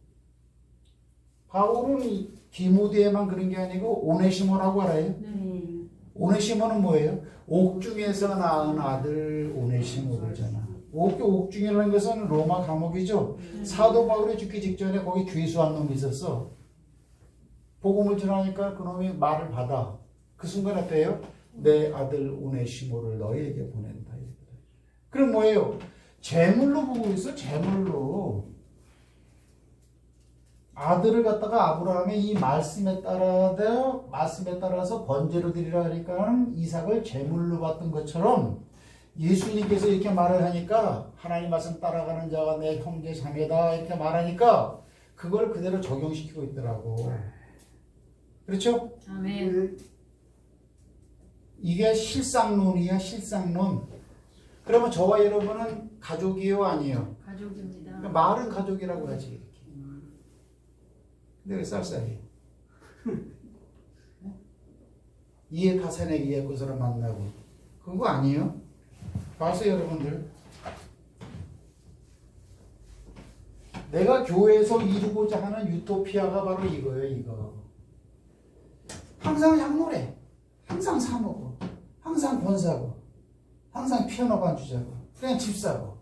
바울은 디모데에만 그런 게 아니고 오네시모라고 알아요? 네. 오네시모는 뭐예요? 옥중에서 낳은 아들 오네시모잖아. 옥중이라는 것은 로마 감옥이죠. 사도 바울이 죽기 직전에 거기 죄수한 놈이 있었어. 복음을 전하니까 그놈이 말을 받아. 그 순간 어때요? 내 아들 오네시모를 너희에게 보낸다. 그럼 뭐예요? 제물로 보고 있어. 제물로. 아들을 갖다가 아브라함의 이 말씀에 따라서 번제로 드리라 하니까 이삭을 제물로 받던 것처럼 예수님께서 이렇게 말을 하니까 하나님 말씀 따라가는 자가 내 형제 자매다 이렇게 말하니까 그걸 그대로 적용시키고 있더라고. 그렇죠? 아멘. 이게 실상론이야. 실상론. 그러면 저와 여러분은 가족이요 아니에요? 가족입니다. 그러니까 말은 가족이라고 하지 이렇게. 근데 왜 쌀쌀해? 이에 가사내기 이에 고서를 만나고 그거 아니에요? 봤어요 여러분들? 내가 교회에서 이루고자 하는 유토피아가 바로 이거예요. 이거 항상 향노래, 항상 사먹고, 항상 돈 사고, 항상 피아노 반주자고, 그냥 집 사고.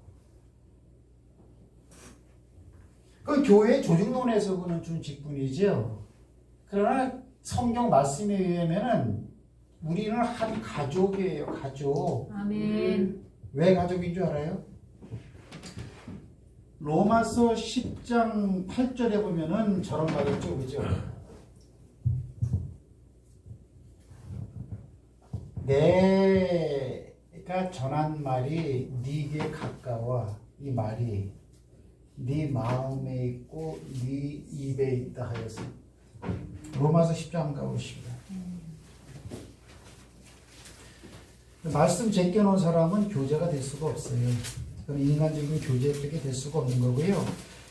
그 교회 조직론에서 그는 준 직분이죠. 그러나 성경 말씀에 의하면은 우리는 한 가족이에요. 가족. 아멘. 왜 가족인 줄 알아요? 로마서 10장 8절에 보면은 저런 말이 있죠. 그죠? 내가 전한 말이 네게 가까워. 이 말이 네 마음에 있고 네 입에 있다 하였어. 로마서 10장 가보십니다. 말씀 제껴놓은 사람은 교제가 될 수가 없어요. 그럼 인간적인 교제가 될 수가 없는 거고요.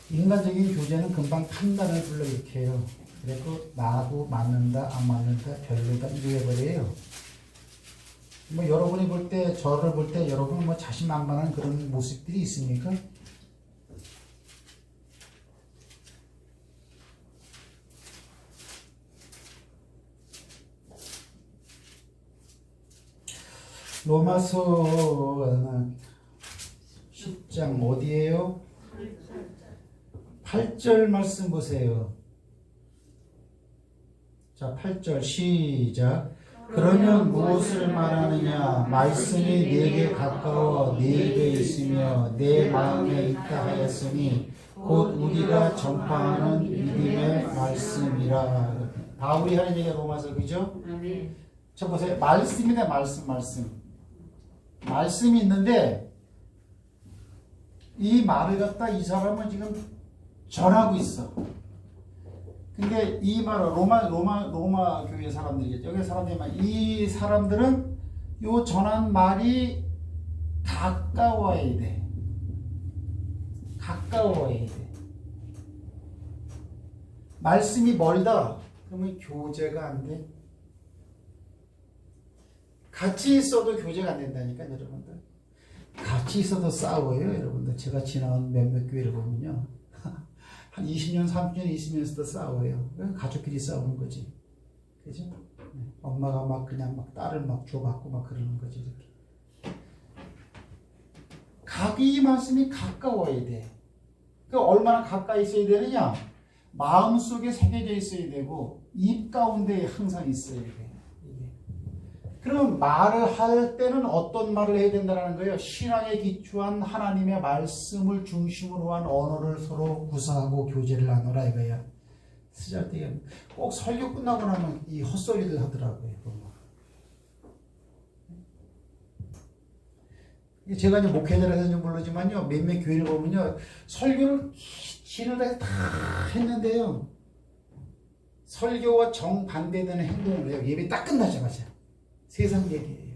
인간적인 교제는 금방 판단을 불러일으켜요. 그래서 나하고 맞는다, 안 맞는다, 별로다 이래버려요. 뭐 여러분이 볼 때, 저를 볼 때 여러분 뭐 자신만만한 그런 모습들이 있습니까? 로마서 10장 어디에요? 8절 말씀 보세요. 자, 8절 시작. 그러면 무엇을 말하느냐? 말씀이 내게 가까워 내 입에 있으며 내 마음에 있다 하였으니 곧 우리가 전파하는 믿음의 말씀이라. 바울이 하는 얘기가 로마서 그죠? 자 보세요. 말씀이네. 말씀이 있는데 이 말을 갖다 이 사람은 지금 전하고 있어. 근데 이 말을 로마 교회 사람들이겠죠. 여기 사람들이면 이 사람들은 요 전한 말이 가까워야 돼. 가까워야 돼. 말씀이 멀다. 그러면 교제가 안 돼. 같이 있어도 교제가 안 된다니까 여러분들. 같이 있어도 싸워요 여러분들. 제가 지나온 몇몇 교회를 보면요. 한 20년 30년 있으면서도 싸워요. 가족끼리 싸우는 거지. 그죠? 엄마가 막 그냥 막 딸을 막 줘받고 막 그러는 거지 이렇게. 이 말씀이 가까워야 돼. 그 얼마나 가까이 있어야 되느냐? 마음속에 새겨져 있어야 되고 입 가운데 항상 있어야 돼. 그러면 말을 할 때는 어떤 말을 해야 된다는 거예요? 신앙에 기초한 하나님의 말씀을 중심으로 한 언어를 서로 구사하고 교제를 나누라 이거야. 쓰잘데기 꼭 설교 끝나고 나면 이 헛소리를 하더라고요. 제가 이제 목회자라서 좀 모르지만요, 몇몇 교회를 보면요, 설교를 지르다 다 했는데요, 설교와 정반대되는 행동을 해요. 예배 딱 끝나자마자. 세상 얘기예요.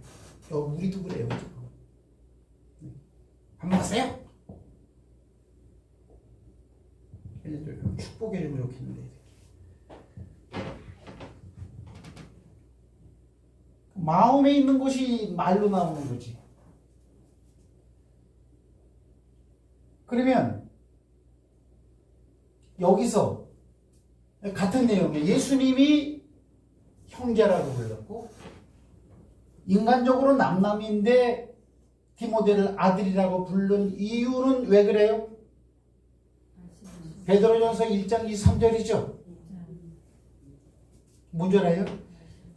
우리도 그래요, 지금. 밥 먹었어요? 축복 이름을 이렇게 했는데. 마음에 있는 것이 말로 나오는 거지. 그러면 여기서 같은 내용이에요. 예수님이 형제라고 불렀고 인간적으로 남남인데 디모데를 아들이라고 부른 이유는 왜 그래요? 베드로전서 1장 23절이죠. 뭔 줄 알아요?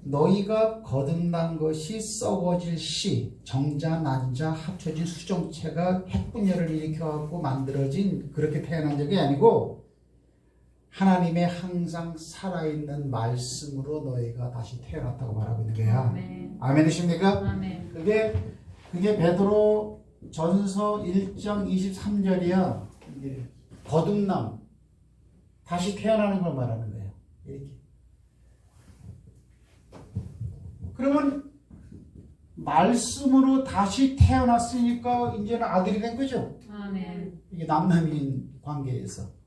너희가 거듭난 것이 썩어질 시 정자 난자 합쳐진 수정체가 핵분열을 일으켜갖고 만들어진 그렇게 태어난 적이 아니고 하나님의 항상 살아있는 말씀으로 너희가 다시 태어났다고 말하고 있는 거야. 아멘. 아멘이십니까? 아멘. 그게 베드로 전서 1장 23절이야. 거듭남, 다시 태어나는 걸 말하는 거예요. 이렇게. 그러면 말씀으로 다시 태어났으니까 이제는 아들이 된 거죠. 아멘. 이게 남남인 관계에서.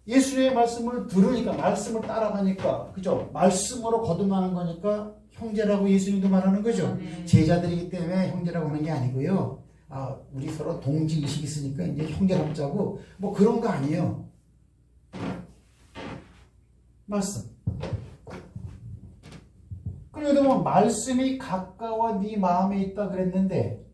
예수의 말씀을 들으니까, 말씀을 따라가니까, 그죠? 말씀으로 거듭나는 거니까 형제라고 예수님도 말하는 거죠. 네. 제자들이기 때문에 형제라고 하는 게 아니고요. 우리 서로 동지 의식이 있으니까 이제 형제라고 자고, 뭐 그런 거 아니에요. 말씀. 그래도 뭐 말씀이 가까워 네 마음에 있다 그랬는데,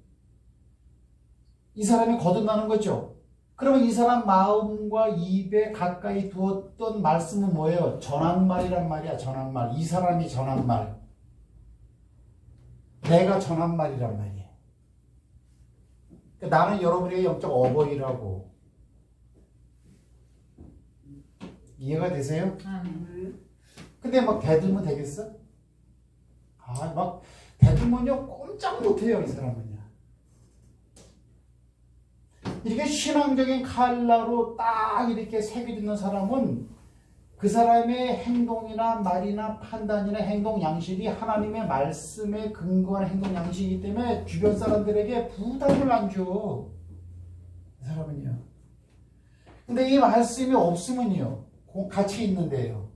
이 사람이 거듭나는 거죠. 그러면 이 사람 마음과 입에 가까이 두었던 말씀은 뭐예요? 전한말이란 말이야. 전한말. 이 사람이 전한말. 내가 전한말이란 말이에요. 그러니까 나는 여러분에게 영적 어버이라고. 이해가 되세요? 아멘. 근데 막 대들면 되겠어? 막 대들면요 꼼짝 못해요. 이 사람은요. 이렇게 신앙적인 칼라로 딱 이렇게 새겨있는 사람은 그 사람의 행동이나 말이나 판단이나 행동 양식이 하나님의 말씀에 근거한 행동 양식이기 때문에 주변 사람들에게 부담을 안 줘. 이 사람은요. 근데 이 말씀이 없으면요. 같이 있는데요.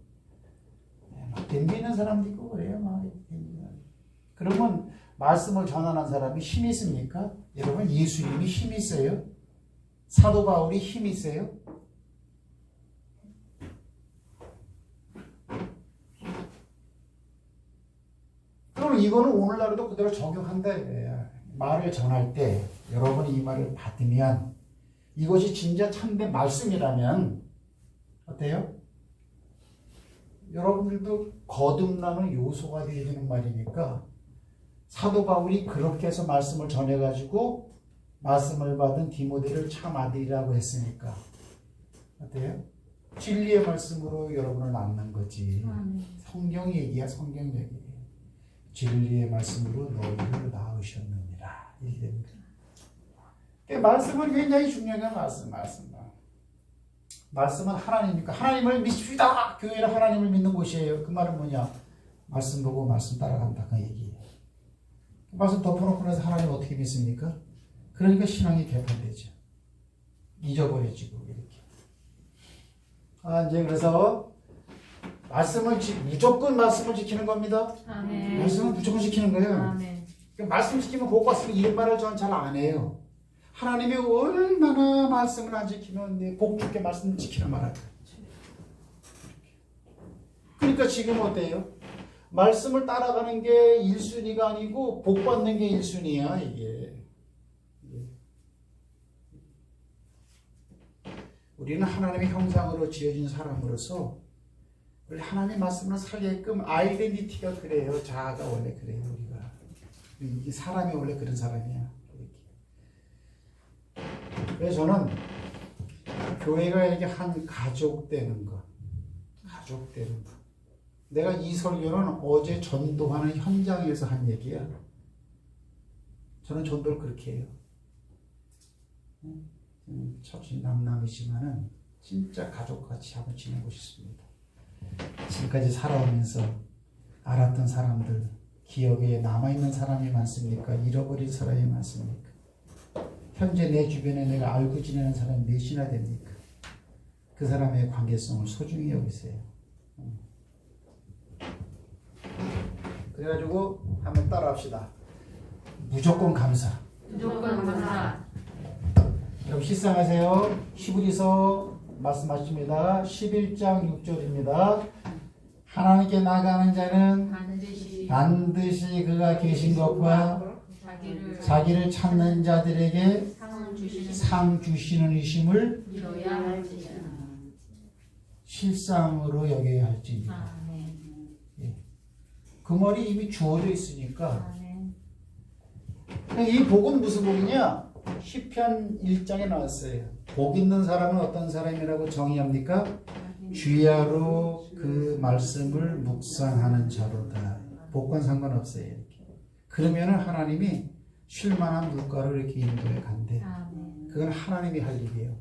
막 덤비는 사람도 있고 그래요. 막 그러면 말씀을 전하는 사람이 힘이 있습니까? 여러분 예수님이 힘이 있어요? 사도 바울이 힘이 있어요? 그럼 이거는 오늘날에도 그대로 적용한다. 말을 전할 때 여러분이 이 말을 받으면 이것이 진짜 참된 말씀이라면 어때요? 여러분들도 거듭나는 요소가 되어지는 말이니까 사도 바울이 그렇게 해서 말씀을 전해가지고 말씀을 받은 디모데를 참 아들이라고 했으니까 어때요? 진리의 말씀으로 여러분을 낳는 거지. 성경 얘기야. 성경 얘기. 진리의 말씀으로 너희를 낳으셨느니라. 이렇게 됩니다. 말씀은 굉장히 중요한 말씀은 하나님이니까 하나님을 믿습니다. 교회는 하나님을 믿는 곳이에요. 그 말은 뭐냐? 말씀 보고 말씀 따라간다. 그 얘기예요. 말씀 덮어놓고 나서 하나님 어떻게 믿습니까? 그러니까 신앙이 개판되죠. 잊어버려지고 이렇게. 이제 그래서 무조건 말씀을 지키는 겁니다. 아멘. 말씀은 무조건 지키는 거예요. 아멘. 말씀 지키면 복 받으면 이런 말을 저는 잘 안 해요. 하나님이 얼마나 말씀을 안 지키면 복 줄게 말씀 지키는 말 할까. 그러니까 지금 어때요? 말씀을 따라가는 게 1순위가 아니고 복 받는 게 1순위야 이게. 우리는 하나님의 형상으로 지어진 사람으로서 원래 하나님 말씀을 살게끔 아이덴티티가 그래요. 자아가 원래 그래요. 우리가 이 사람이 원래 그런 사람이야. 그래서 저는 교회가 이렇게 한 가족 되는 것, 내가 이 설교는 어제 전도하는 현장에서 한 얘기야. 저는 전도를 그렇게 해요. 처치 남남이지만은 진짜 가족같이 하고 지내고 싶습니다. 지금까지 살아오면서 알았던 사람들, 기억에 남아있는 사람이 많습니까? 잃어버린 사람이 많습니까? 현재 내 주변에 내가 알고 지내는 사람이 몇이나 됩니까? 그 사람의 관계성을 소중히 여기세요. 그래가지고 한번 따라합시다. 무조건 감사. 무조건 감사. 여러분 실상하세요. 히브리서 말씀하십니다. 11장 6절입니다. 하나님께 나가는 자는 반드시 그가 계신 것과 자기를 찾는 자들에게 상 주시는 이심을 실상으로 여겨야 할지니라. 그 말이 이미 주어져 있으니까. 이 복은 무슨 복이냐? 시편 1장에 나왔어요. 복 있는 사람은 어떤 사람이라고 정의합니까? 주야로 그 말씀을 묵상하는 자로다. 복과 상관없어요. 이렇게. 그러면은 하나님이 쉴만한 물가로 이렇게 인도해 간대. 그건 하나님이 할 일이에요.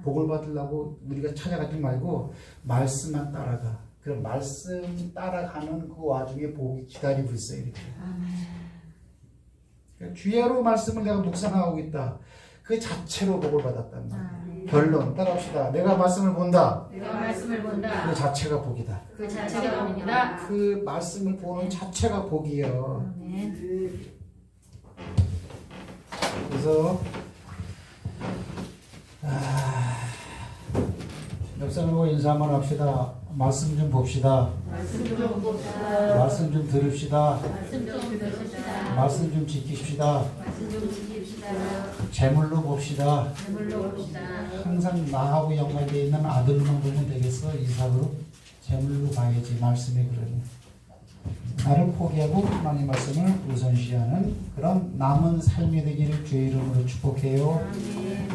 복을 받으려고 우리가 찾아가지 말고 말씀만 따라가. 그럼 말씀 따라가는 그 와중에 복이 기다리고 있어요. 이렇게. 그러니까 주야로 말씀을 내가 묵상하고 있다. 그 자체로 복을 받았단 말이에요. 결론 따라합시다. 내가 말씀을 본다. 그 자체가 복이다. 그 자체가 복이다. 그 말씀을 보는 자체가 복이요. 그래서 옆사람하고 인사 한번 합시다. 말씀 좀 봅시다. 말씀 좀 들읍시다. 말씀 좀 지키십시다. 말씀 좀 지킵시다. 재물로 봅시다. 제물로 봅시다. 항상 나하고 연관되어 있는 아들로만 보면 되겠어. 이삭으로 재물로 봐야지. 말씀이 그러니 나를 포기하고 하나님 말씀을 우선시하는 그런 남은 삶이 되기를 주의 이름으로 축복해요. 아멘.